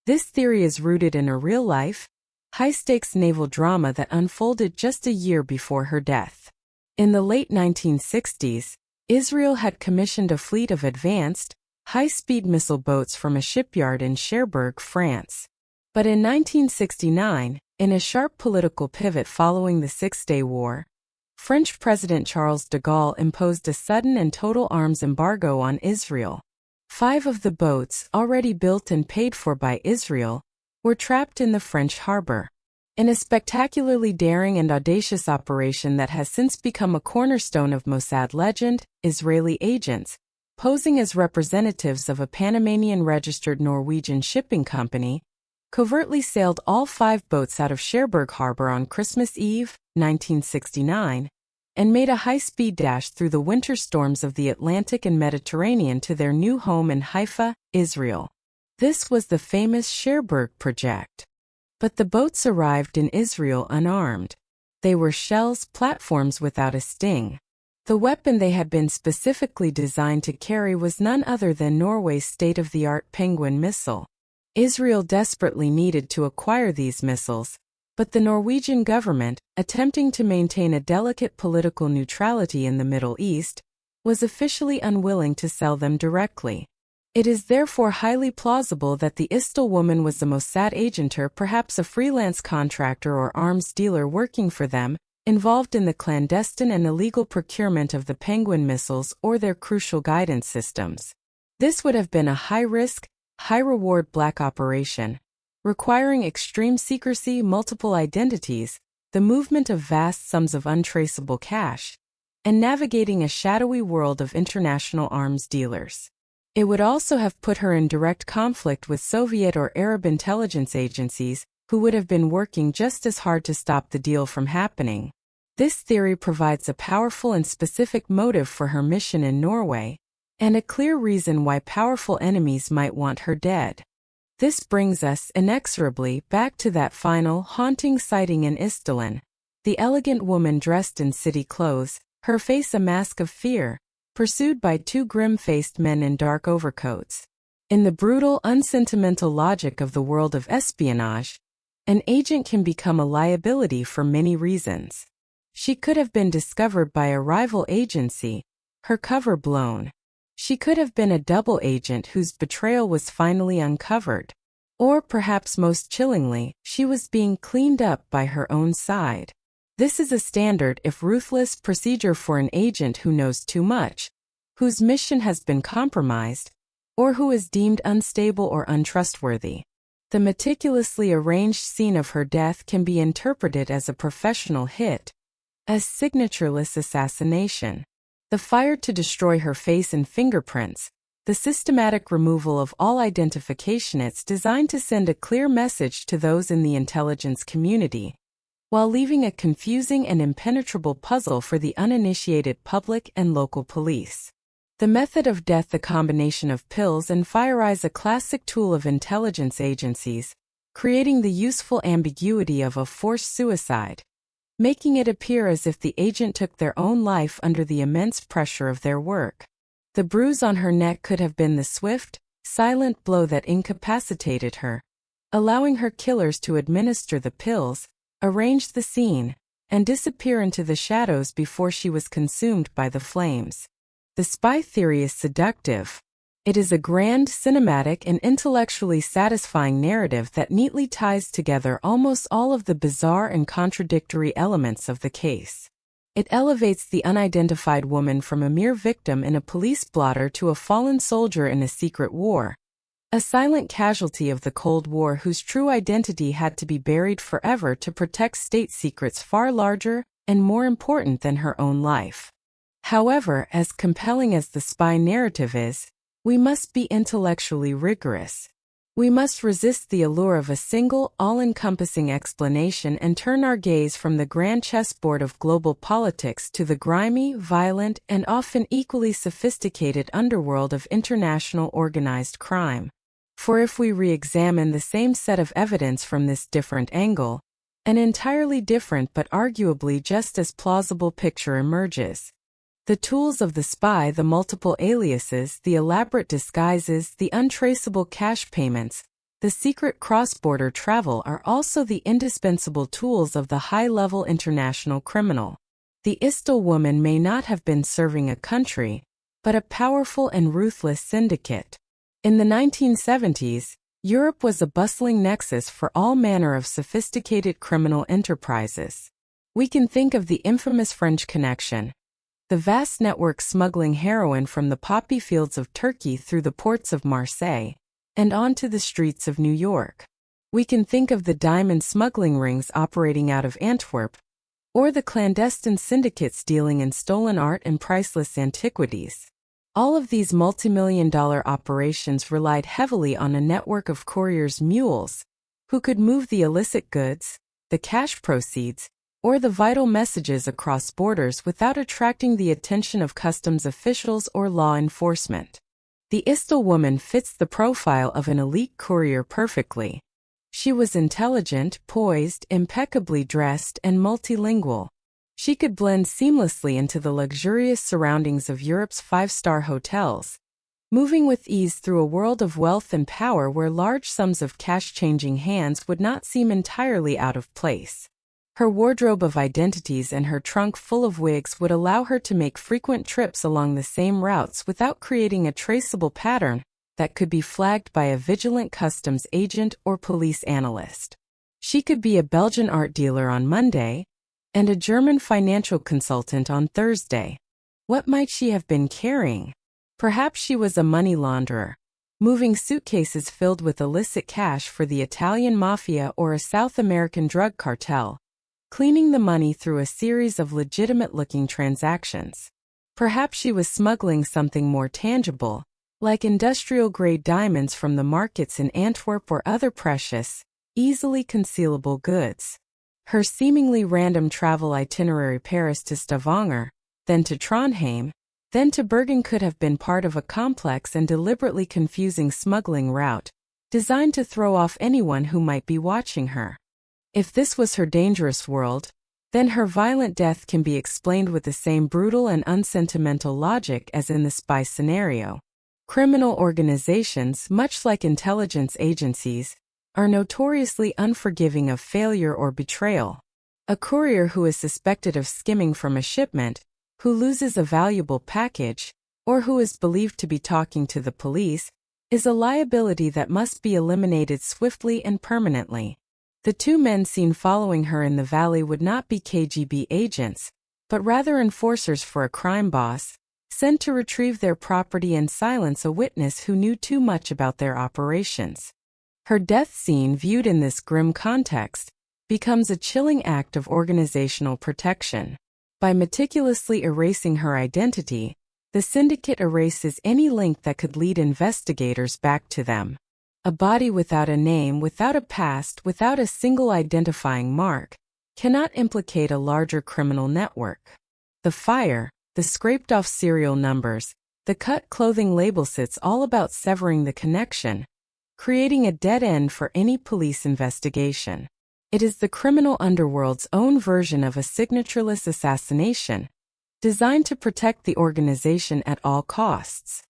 This theory is rooted in a real-life, high-stakes naval drama that unfolded just a year before her death. In the late 1960s, Israel had commissioned a fleet of advanced, high-speed missile boats from a shipyard in Cherbourg, France. But in 1969, in a sharp political pivot following the Six-Day War, French President Charles de Gaulle imposed a sudden and total arms embargo on Israel. 5 of the boats, already built and paid for by Israel, were trapped in the French harbor. In a spectacularly daring and audacious operation that has since become a cornerstone of Mossad legend, Israeli agents, posing as representatives of a Panamanian-registered Norwegian shipping company, covertly sailed all 5 boats out of Cherbourg Harbor on Christmas Eve, 1969, and made a high-speed dash through the winter storms of the Atlantic and Mediterranean to their new home in Haifa, Israel. This was the famous Cherbourg project. But the boats arrived in Israel unarmed. They were shells, platforms without a sting. The weapon they had been specifically designed to carry was none other than Norway's state-of-the-art Penguin missile. Israel desperately needed to acquire these missiles, but the Norwegian government, attempting to maintain a delicate political neutrality in the Middle East, was officially unwilling to sell them directly. It is therefore highly plausible that the Isdal woman was a Mossad agent, or perhaps a freelance contractor or arms dealer working for them, involved in the clandestine and illegal procurement of the Penguin missiles or their crucial guidance systems. This would have been a high-risk, high-reward black operation, requiring extreme secrecy, multiple identities, the movement of vast sums of untraceable cash, and navigating a shadowy world of international arms dealers. It would also have put her in direct conflict with Soviet or Arab intelligence agencies, who would have been working just as hard to stop the deal from happening. This theory provides a powerful and specific motive for her mission in Norway, and a clear reason why powerful enemies might want her dead. This brings us inexorably back to that final, haunting sighting in Isdalen, the elegant woman dressed in city clothes, her face a mask of fear, pursued by 2 grim-faced men in dark overcoats. In the brutal, unsentimental logic of the world of espionage, an agent can become a liability for many reasons. She could have been discovered by a rival agency, her cover blown. She could have been a double agent whose betrayal was finally uncovered. Or perhaps most chillingly, she was being cleaned up by her own side. This is a standard, if ruthless, procedure for an agent who knows too much, whose mission has been compromised, or who is deemed unstable or untrustworthy. The meticulously arranged scene of her death can be interpreted as a professional hit, a signatureless assassination. The fire to destroy her face and fingerprints, the systematic removal of all identification. It's designed to send a clear message to those in the intelligence community. while leaving a confusing and impenetrable puzzle for the uninitiated public and local police. The method of death, a combination of pills and fire, is a classic tool of intelligence agencies, creating the useful ambiguity of a forced suicide, making it appear as if the agent took their own life under the immense pressure of their work. The bruise on her neck could have been the swift, silent blow that incapacitated her, allowing her killers to administer the pills, arrange the scene, and disappear into the shadows before she was consumed by the flames. The spy theory is seductive. It is a grand, cinematic, and intellectually satisfying narrative that neatly ties together almost all of the bizarre and contradictory elements of the case. It elevates the unidentified woman from a mere victim in a police blotter to a fallen soldier in a secret war, a silent casualty of the Cold War whose true identity had to be buried forever to protect state secrets far larger and more important than her own life. However, as compelling as the spy narrative is, we must be intellectually rigorous. We must resist the allure of a single, all-encompassing explanation and turn our gaze from the grand chessboard of global politics to the grimy, violent, and often equally sophisticated underworld of international organized crime. For if we re-examine the same set of evidence from this different angle, an entirely different but arguably just as plausible picture emerges. The tools of the spy, the multiple aliases, the elaborate disguises, the untraceable cash payments, the secret cross-border travel are also the indispensable tools of the high-level international criminal. The Isdal woman may not have been serving a country, but a powerful and ruthless syndicate. In the 1970s, Europe was a bustling nexus for all manner of sophisticated criminal enterprises. We can think of the infamous French Connection, the vast network smuggling heroin from the poppy fields of Turkey through the ports of Marseille and onto the streets of New York. We can think of the diamond smuggling rings operating out of Antwerp, or the clandestine syndicates dealing in stolen art and priceless antiquities. All of these multimillion-dollar operations relied heavily on a network of couriers, mules, who could move the illicit goods, the cash proceeds, or the vital messages across borders without attracting the attention of customs officials or law enforcement. The Isdal woman fits the profile of an elite courier perfectly. She was intelligent, poised, impeccably dressed, and multilingual. She could blend seamlessly into the luxurious surroundings of Europe's five-star hotels, moving with ease through a world of wealth and power where large sums of cash changing hands would not seem entirely out of place. Her wardrobe of identities and her trunk full of wigs would allow her to make frequent trips along the same routes without creating a traceable pattern that could be flagged by a vigilant customs agent or police analyst. She could be a Belgian art dealer on Monday and a German financial consultant on Thursday. What might she have been carrying? Perhaps she was a money launderer, moving suitcases filled with illicit cash for the Italian mafia or a South American drug cartel, cleaning the money through a series of legitimate-looking transactions. Perhaps she was smuggling something more tangible, like industrial-grade diamonds from the markets in Antwerp or other precious, easily concealable goods. Her seemingly random travel itinerary, Paris to Stavanger, then to Trondheim, then to Bergen, could have been part of a complex and deliberately confusing smuggling route, designed to throw off anyone who might be watching her. If this was her dangerous world, then her violent death can be explained with the same brutal and unsentimental logic as in the spy scenario. Criminal organizations, much like intelligence agencies, are notoriously unforgiving of failure or betrayal. A courier who is suspected of skimming from a shipment, who loses a valuable package, or who is believed to be talking to the police, is a liability that must be eliminated swiftly and permanently. The two men seen following her in the valley would not be KGB agents, but rather enforcers for a crime boss, sent to retrieve their property and silence a witness who knew too much about their operations. Her death scene, viewed in this grim context, becomes a chilling act of organizational protection. By meticulously erasing her identity, the syndicate erases any link that could lead investigators back to them. A body without a name, without a past, without a single identifying mark, cannot implicate a larger criminal network. The fire, the scraped-off serial numbers, the cut clothing labels, it's all about severing the connection, creating a dead end for any police investigation. It is the criminal underworld's own version of a signatureless assassination, designed to protect the organization at all costs.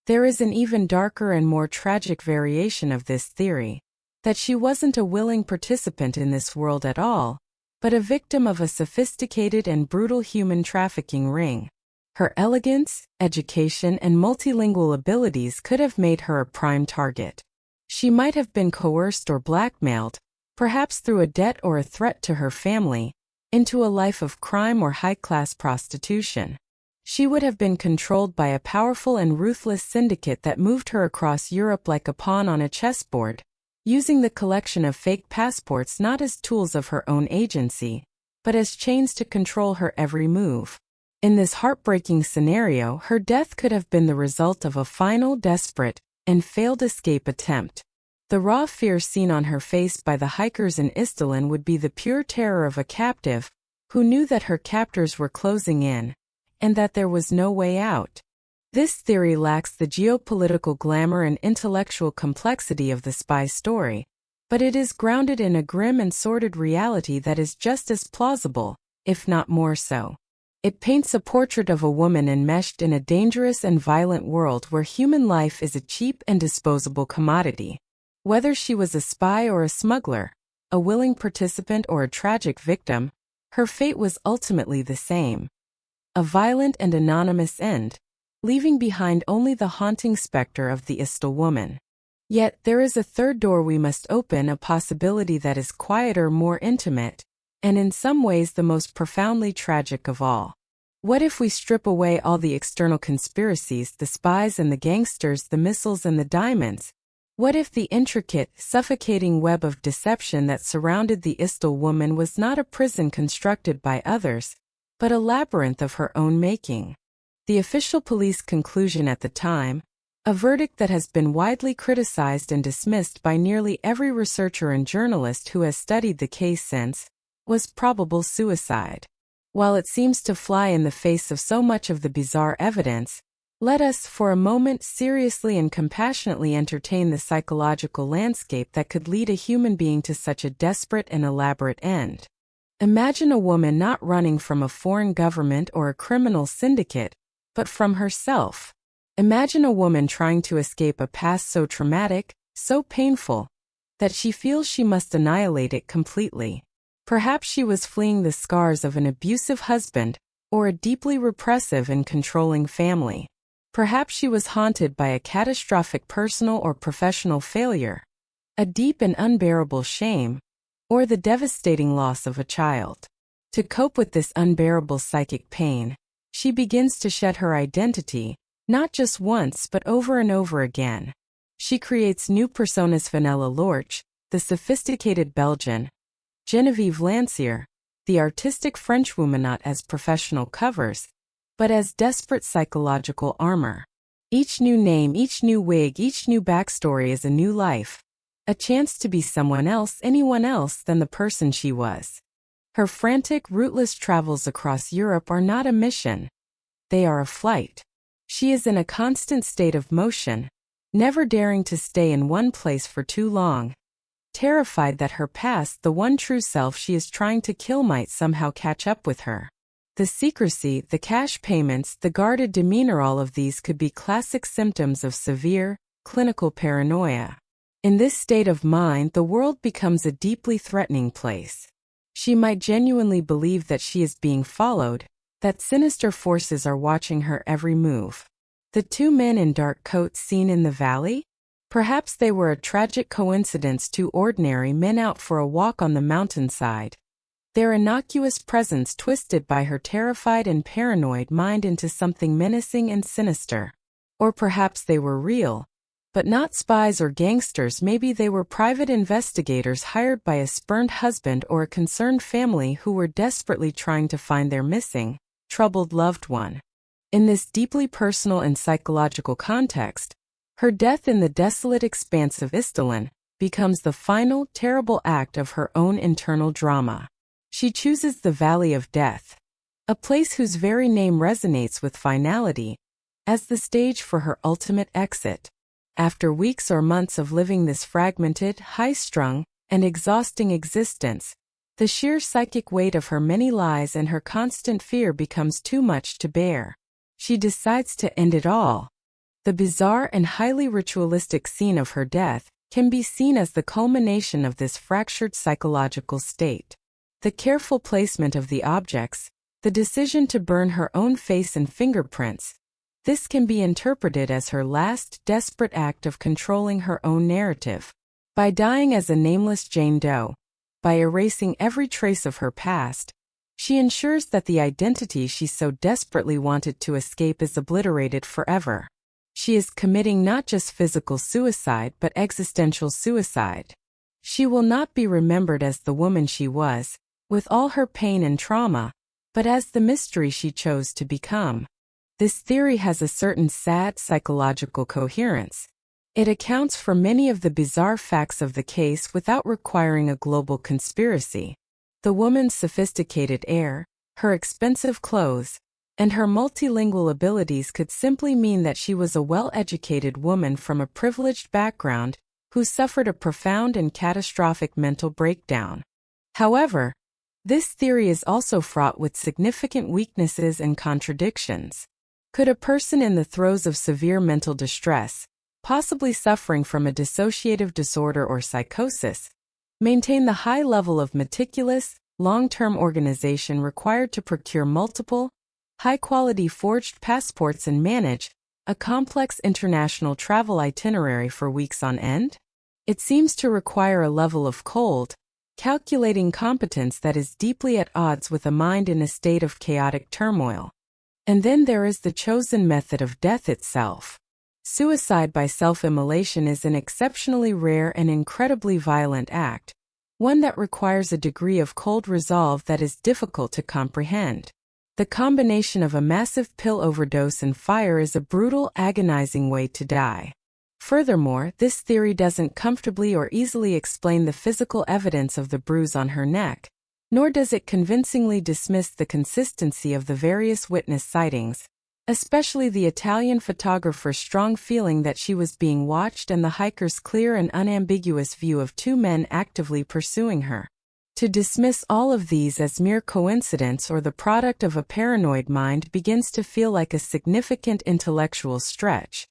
There is an even darker and more tragic variation of this theory, that she wasn't a willing participant in this world at all, but a victim of a sophisticated and brutal human trafficking ring. Her elegance, education, and multilingual abilities could have made her a prime target. She might have been coerced or blackmailed, perhaps through a debt or a threat to her family, into a life of crime or high-class prostitution. She would have been controlled by a powerful and ruthless syndicate that moved her across Europe like a pawn on a chessboard, using the collection of fake passports not as tools of her own agency, but as chains to control her every move. In this heartbreaking scenario, her death could have been the result of a final, desperate, and failed escape attempt. The raw fear seen on her face by the hikers in Isdal would be the pure terror of a captive, who knew that her captors were closing in, and that there was no way out. This theory lacks the geopolitical glamour and intellectual complexity of the spy story, but it is grounded in a grim and sordid reality that is just as plausible, if not more so. It paints a portrait of a woman enmeshed in a dangerous and violent world where human life is a cheap and disposable commodity. Whether she was a spy or a smuggler, a willing participant or a tragic victim, her fate was ultimately the same. A violent and anonymous end, leaving behind only the haunting specter of the Isdal woman. Yet there is a third door we must open, a possibility that is quieter, more intimate, and in some ways the most profoundly tragic of all. What if we strip away all the external conspiracies, the spies and the gangsters, the missiles and the diamonds? What if the intricate, suffocating web of deception that surrounded the Isdal woman was not a prison constructed by others, but a labyrinth of her own making? The official police conclusion at the time, a verdict that has been widely criticized and dismissed by nearly every researcher and journalist who has studied the case since, was probable suicide. While it seems to fly in the face of so much of the bizarre evidence, let us for a moment seriously and compassionately entertain the psychological landscape that could lead a human being to such a desperate and elaborate end. Imagine a woman not running from a foreign government or a criminal syndicate, but from herself. Imagine a woman trying to escape a past so traumatic, so painful, that she feels she must annihilate it completely. Perhaps she was fleeing the scars of an abusive husband, or a deeply repressive and controlling family. Perhaps she was haunted by a catastrophic personal or professional failure, a deep and unbearable shame, or the devastating loss of a child. To cope with this unbearable psychic pain, she begins to shed her identity, not just once but over and over again. She creates new personas: Vanilla Lorch, the sophisticated Belgian; Genevieve Lancier, the artistic Frenchwoman, not as professional covers, but as desperate psychological armor. Each new name, each new wig, each new backstory is a new life, a chance to be someone else, anyone else than the person she was. Her frantic, rootless travels across Europe are not a mission. They are a flight. She is in a constant state of motion, never daring to stay in one place for too long, terrified that her past, the one true self she is trying to kill, might somehow catch up with her. The secrecy, the cash payments, the guarded demeanor, all of these could be classic symptoms of severe, clinical paranoia. In this state of mind, the world becomes a deeply threatening place. She might genuinely believe that she is being followed, that sinister forces are watching her every move. The two men in dark coats seen in the valley? Perhaps they were a tragic coincidence, two ordinary men out for a walk on the mountainside, their innocuous presence twisted by her terrified and paranoid mind into something menacing and sinister. Or perhaps they were real, but not spies or gangsters. Maybe they were private investigators hired by a spurned husband or a concerned family who were desperately trying to find their missing, troubled loved one. In this deeply personal and psychological context, her death in the desolate expanse of Isdal becomes the final, terrible act of her own internal drama. She chooses the Valley of Death, a place whose very name resonates with finality, as the stage for her ultimate exit. After weeks or months of living this fragmented, high-strung, and exhausting existence, the sheer psychic weight of her many lies and her constant fear becomes too much to bear. She decides to end it all. The bizarre and highly ritualistic scene of her death can be seen as the culmination of this fractured psychological state. The careful placement of the objects, the decision to burn her own face and fingerprints, this can be interpreted as her last desperate act of controlling her own narrative. By dying as a nameless Jane Doe, by erasing every trace of her past, she ensures that the identity she so desperately wanted to escape is obliterated forever. She is committing not just physical suicide but existential suicide. She will not be remembered as the woman she was, with all her pain and trauma, but as the mystery she chose to become. This theory has a certain sad psychological coherence. It accounts for many of the bizarre facts of the case without requiring a global conspiracy. The woman's sophisticated air, her expensive clothes, and her multilingual abilities could simply mean that she was a well-educated woman from a privileged background who suffered a profound and catastrophic mental breakdown. However, this theory is also fraught with significant weaknesses and contradictions. Could a person in the throes of severe mental distress, possibly suffering from a dissociative disorder or psychosis, maintain the high level of meticulous, long-term organization required to procure multiple, high-quality forged passports and manage a complex international travel itinerary for weeks on end? It seems to require a level of cold, calculating competence that is deeply at odds with a mind in a state of chaotic turmoil. And then there is the chosen method of death itself. Suicide by self-immolation is an exceptionally rare and incredibly violent act, one that requires a degree of cold resolve that is difficult to comprehend. The combination of a massive pill overdose and fire is a brutal, agonizing way to die. Furthermore, this theory doesn't comfortably or easily explain the physical evidence of the bruise on her neck, nor does it convincingly dismiss the consistency of the various witness sightings, especially the Italian photographer's strong feeling that she was being watched and the hiker's clear and unambiguous view of two men actively pursuing her. To dismiss all of these as mere coincidence or the product of a paranoid mind begins to feel like a significant intellectual stretch.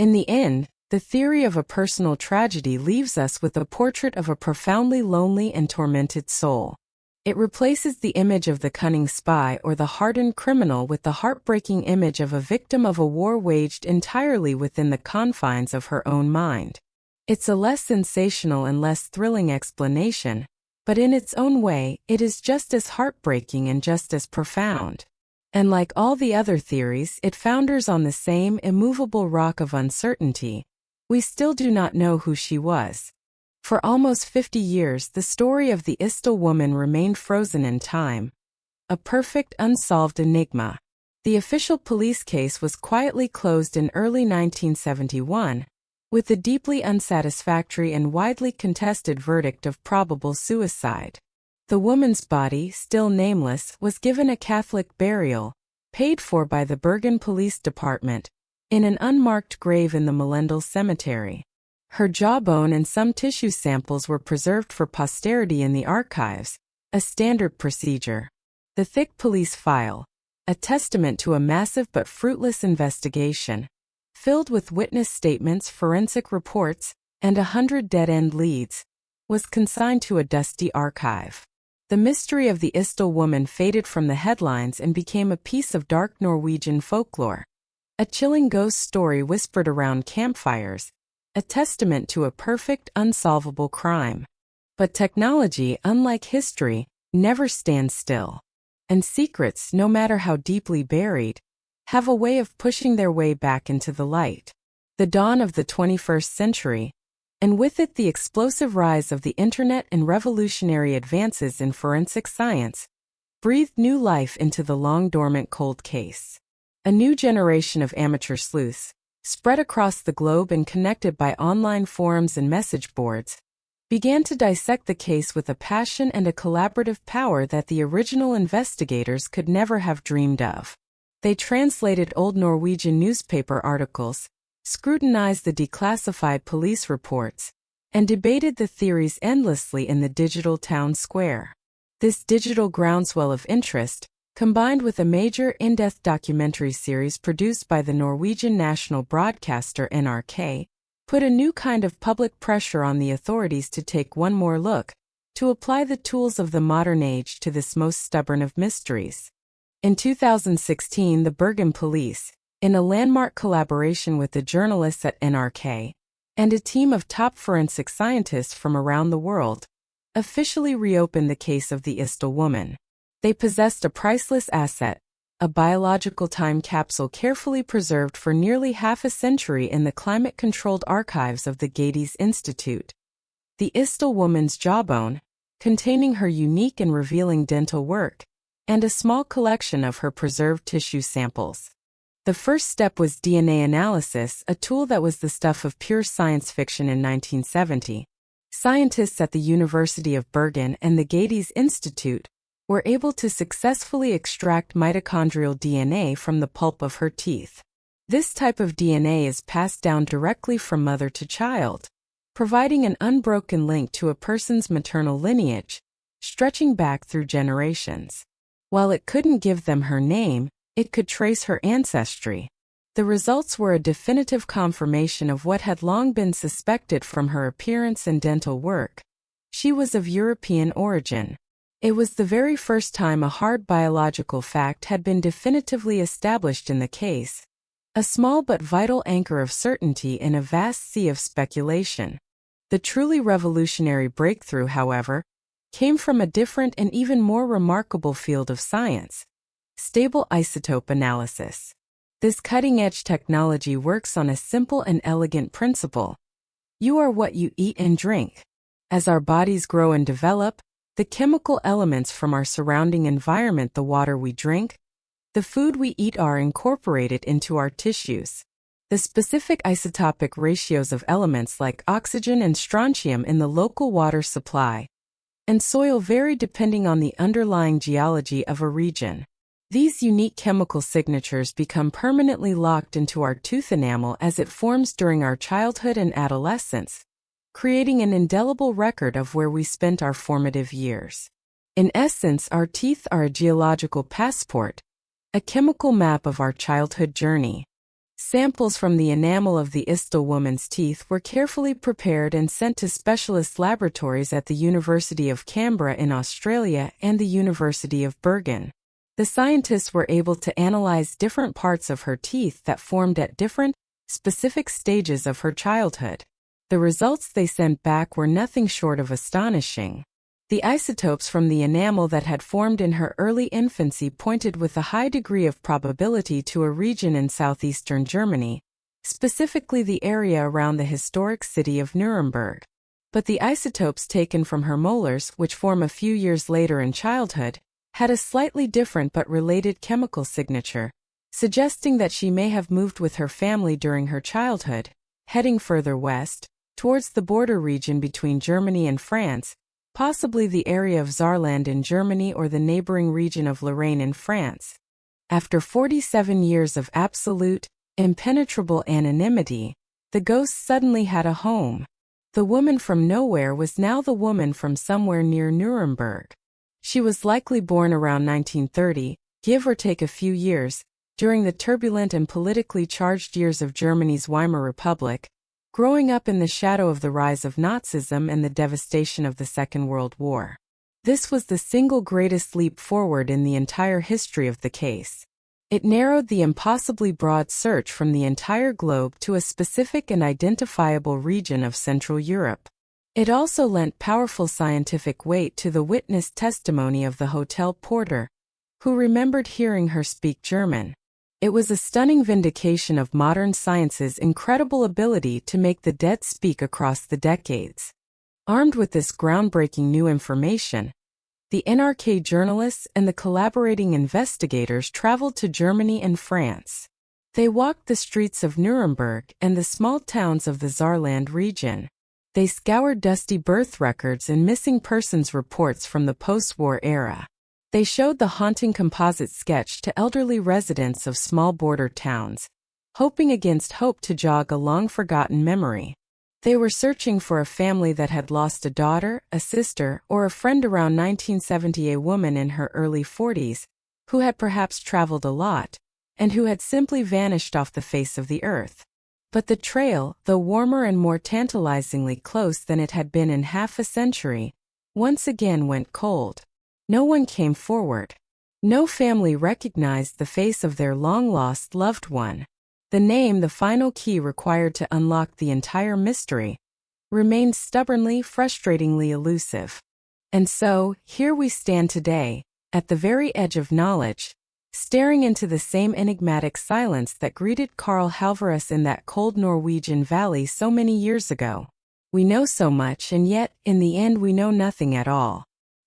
In the end, the theory of a personal tragedy leaves us with a portrait of a profoundly lonely and tormented soul. It replaces the image of the cunning spy or the hardened criminal with the heartbreaking image of a victim of a war waged entirely within the confines of her own mind. It's a less sensational and less thrilling explanation, but in its own way, it is just as heartbreaking and just as profound. And like all the other theories, it founders on the same immovable rock of uncertainty. We still do not know who she was. For almost 50 years, the story of the Isdal woman remained frozen in time, a perfect unsolved enigma. The official police case was quietly closed in early 1971, with the deeply unsatisfactory and widely contested verdict of probable suicide. The woman's body, still nameless, was given a Catholic burial, paid for by the Bergen Police Department, in an unmarked grave in the Melendal Cemetery. Her jawbone and some tissue samples were preserved for posterity in the archives, a standard procedure. The thick police file, a testament to a massive but fruitless investigation, filled with witness statements, forensic reports, and 100 dead-end leads, was consigned to a dusty archive. The mystery of the Isdal woman faded from the headlines and became a piece of dark Norwegian folklore, a chilling ghost story whispered around campfires, a testament to a perfect, unsolvable crime. But technology, unlike history, never stands still. And secrets, no matter how deeply buried, have a way of pushing their way back into the light. The dawn of the 21st century, and with it the explosive rise of the internet and revolutionary advances in forensic science, breathed new life into the long-dormant cold case. A new generation of amateur sleuths, spread across the globe and connected by online forums and message boards, began to dissect the case with a passion and a collaborative power that the original investigators could never have dreamed of. They translated old Norwegian newspaper articles, scrutinized the declassified police reports, and debated the theories endlessly in the digital town square. This digital groundswell of interest, combined with a major in-depth documentary series produced by the Norwegian national broadcaster NRK, put a new kind of public pressure on the authorities to take one more look, to apply the tools of the modern age to this most stubborn of mysteries. In 2016, the Bergen police, in a landmark collaboration with the journalists at NRK, and a team of top forensic scientists from around the world, officially reopened the case of the Isdal woman. They possessed a priceless asset, a biological time capsule carefully preserved for nearly half a century in the climate-controlled archives of the Wigs Institute. The Isdal woman's jawbone, containing her unique and revealing dental work, and a small collection of her preserved tissue samples. The first step was DNA analysis, a tool that was the stuff of pure science fiction in 1970. Scientists at the University of Bergen and the Wigs Institute were able to successfully extract mitochondrial DNA from the pulp of her teeth. This type of DNA is passed down directly from mother to child, providing an unbroken link to a person's maternal lineage, stretching back through generations. While it couldn't give them her name, it could trace her ancestry. The results were a definitive confirmation of what had long been suspected from her appearance and dental work. She was of European origin. It was the very first time a hard biological fact had been definitively established in the case, a small but vital anchor of certainty in a vast sea of speculation. The truly revolutionary breakthrough, however, came from a different and even more remarkable field of science: stable isotope analysis. This cutting-edge technology works on a simple and elegant principle. You are what you eat and drink. As our bodies grow and develop, the chemical elements from our surrounding environment, the water we drink, the food we eat, are incorporated into our tissues. The specific isotopic ratios of elements like oxygen and strontium in the local water supply and soil vary depending on the underlying geology of a region. These unique chemical signatures become permanently locked into our tooth enamel as it forms during our childhood and adolescence, creating an indelible record of where we spent our formative years. In essence, our teeth are a geological passport, a chemical map of our childhood journey. Samples from the enamel of the Isdal woman's teeth were carefully prepared and sent to specialist laboratories at the University of Canberra in Australia and the University of Bergen. The scientists were able to analyze different parts of her teeth that formed at different, specific stages of her childhood. The results they sent back were nothing short of astonishing. The isotopes from the enamel that had formed in her early infancy pointed with a high degree of probability to a region in southeastern Germany, specifically the area around the historic city of Nuremberg. But the isotopes taken from her molars, which form a few years later in childhood, had a slightly different but related chemical signature, suggesting that she may have moved with her family during her childhood, heading further west, towards the border region between Germany and France, possibly the area of Saarland in Germany or the neighboring region of Lorraine in France. After 47 years of absolute, impenetrable anonymity, the ghost suddenly had a home. The woman from nowhere was now the woman from somewhere near Nuremberg. She was likely born around 1930, give or take a few years, during the turbulent and politically charged years of Germany's Weimar Republic, growing up in the shadow of the rise of Nazism and the devastation of the Second World War. This was the single greatest leap forward in the entire history of the case. It narrowed the impossibly broad search from the entire globe to a specific and identifiable region of Central Europe. It also lent powerful scientific weight to the witness testimony of the hotel porter, who remembered hearing her speak German. It was a stunning vindication of modern science's incredible ability to make the dead speak across the decades. Armed with this groundbreaking new information, the NRK journalists and the collaborating investigators traveled to Germany and France. They walked the streets of Nuremberg and the small towns of the Saarland region. They scoured dusty birth records and missing persons reports from the post-war era. They showed the haunting composite sketch to elderly residents of small border towns, hoping against hope to jog a long-forgotten memory. They were searching for a family that had lost a daughter, a sister, or a friend around 1970, a woman in her early 40s, who had perhaps traveled a lot, and who had simply vanished off the face of the earth. But the trail, though warmer and more tantalizingly close than it had been in half a century, once again went cold. No one came forward. No family recognized the face of their long-lost loved one. The name, the final key required to unlock the entire mystery, remained stubbornly, frustratingly elusive. And so, here we stand today, at the very edge of knowledge, staring into the same enigmatic silence that greeted Karl Halvorus in that cold Norwegian valley so many years ago. We know so much, and yet, in the end, we know nothing at all.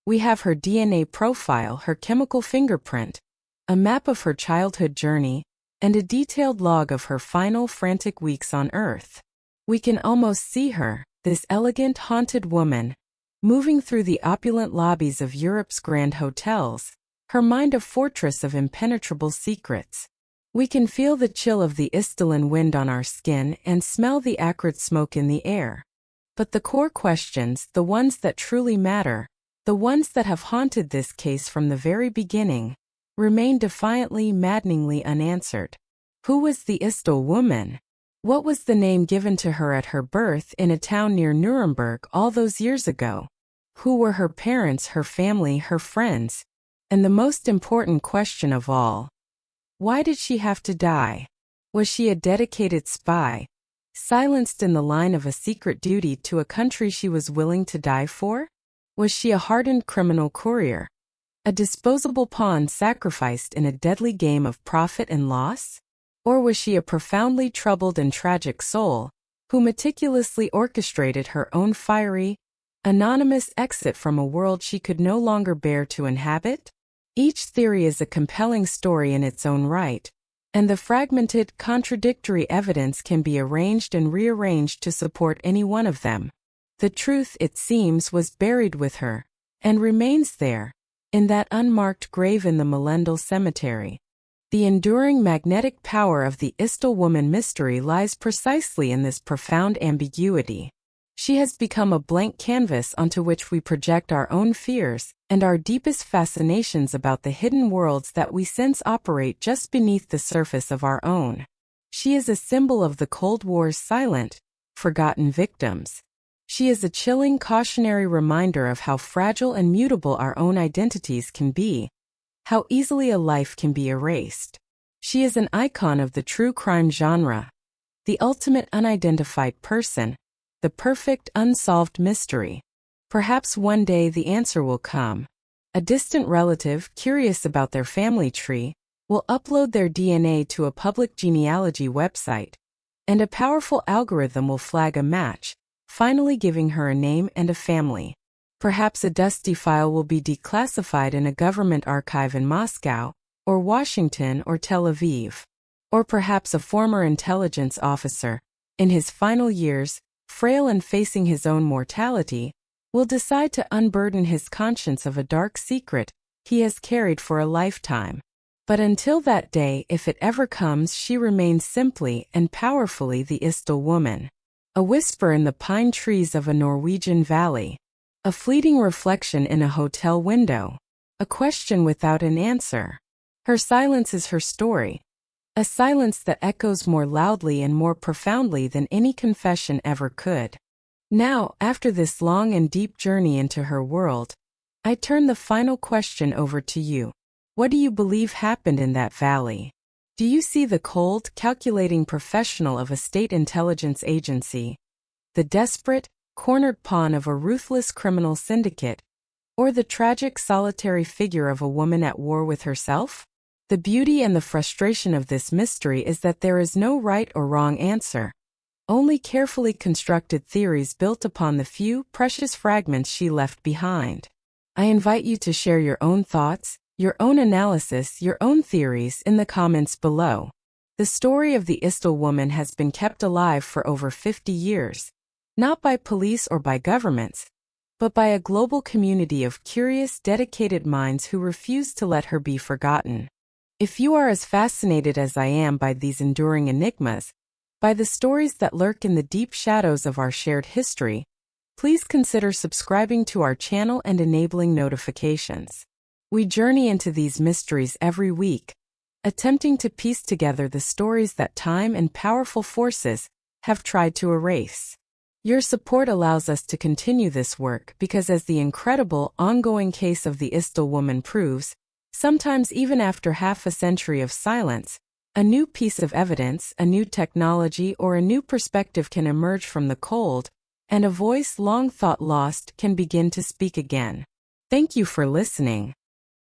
We have her DNA profile, her chemical fingerprint, a map of her childhood journey, and a detailed log of her final frantic weeks on Earth. We can almost see her, this elegant, haunted woman, moving through the opulent lobbies of Europe's grand hotels, her mind a fortress of impenetrable secrets. We can feel the chill of the Isdal wind on our skin and smell the acrid smoke in the air. But the core questions, the ones that truly matter, the ones that have haunted this case from the very beginning, remain defiantly, maddeningly unanswered. Who was the Isdal woman? What was the name given to her at her birth in a town near Nuremberg all those years ago? Who were her parents, her family, her friends? And the most important question of all, why did she have to die? Was she a dedicated spy, silenced in the line of a secret duty to a country she was willing to die for? Was she a hardened criminal courier, a disposable pawn sacrificed in a deadly game of profit and loss? Or was she a profoundly troubled and tragic soul, who meticulously orchestrated her own fiery, anonymous exit from a world she could no longer bear to inhabit? Each theory is a compelling story in its own right, and the fragmented, contradictory evidence can be arranged and rearranged to support any one of them. The truth, it seems, was buried with her, and remains there, in that unmarked grave in the Melendal Cemetery. The enduring magnetic power of the Isdal woman mystery lies precisely in this profound ambiguity. She has become a blank canvas onto which we project our own fears and our deepest fascinations about the hidden worlds that we sense operate just beneath the surface of our own. She is a symbol of the Cold War's silent, forgotten victims. She is a chilling cautionary reminder of how fragile and mutable our own identities can be, how easily a life can be erased. She is an icon of the true crime genre, the ultimate unidentified person, the perfect unsolved mystery. Perhaps one day the answer will come. A distant relative, curious about their family tree, will upload their DNA to a public genealogy website, and a powerful algorithm will flag a match, finally giving her a name and a family. Perhaps a dusty file will be declassified in a government archive in Moscow, or Washington, or Tel Aviv. Or perhaps a former intelligence officer, in his final years, frail and facing his own mortality, will decide to unburden his conscience of a dark secret he has carried for a lifetime. But until that day, if it ever comes, she remains simply and powerfully the Isdal woman. A whisper in the pine trees of a Norwegian valley. A fleeting reflection in a hotel window. A question without an answer. Her silence is her story. A silence that echoes more loudly and more profoundly than any confession ever could. Now, after this long and deep journey into her world, I turn the final question over to you. What do you believe happened in that valley? Do you see the cold, calculating professional of a state intelligence agency, the desperate, cornered pawn of a ruthless criminal syndicate, or the tragic, solitary figure of a woman at war with herself? The beauty and the frustration of this mystery is that there is no right or wrong answer, only carefully constructed theories built upon the few, precious fragments she left behind. I invite you to share your own thoughts, your own analysis, your own theories in the comments below. The story of the Isdal woman has been kept alive for over 50 years, not by police or by governments, but by a global community of curious, dedicated minds who refuse to let her be forgotten. If you are as fascinated as I am by these enduring enigmas, by the stories that lurk in the deep shadows of our shared history, please consider subscribing to our channel and enabling notifications. We journey into these mysteries every week, attempting to piece together the stories that time and powerful forces have tried to erase. Your support allows us to continue this work because, as the incredible, ongoing case of the Isdal woman proves, sometimes even after half a century of silence, a new piece of evidence, a new technology, or a new perspective can emerge from the cold, and a voice long thought lost can begin to speak again. Thank you for listening.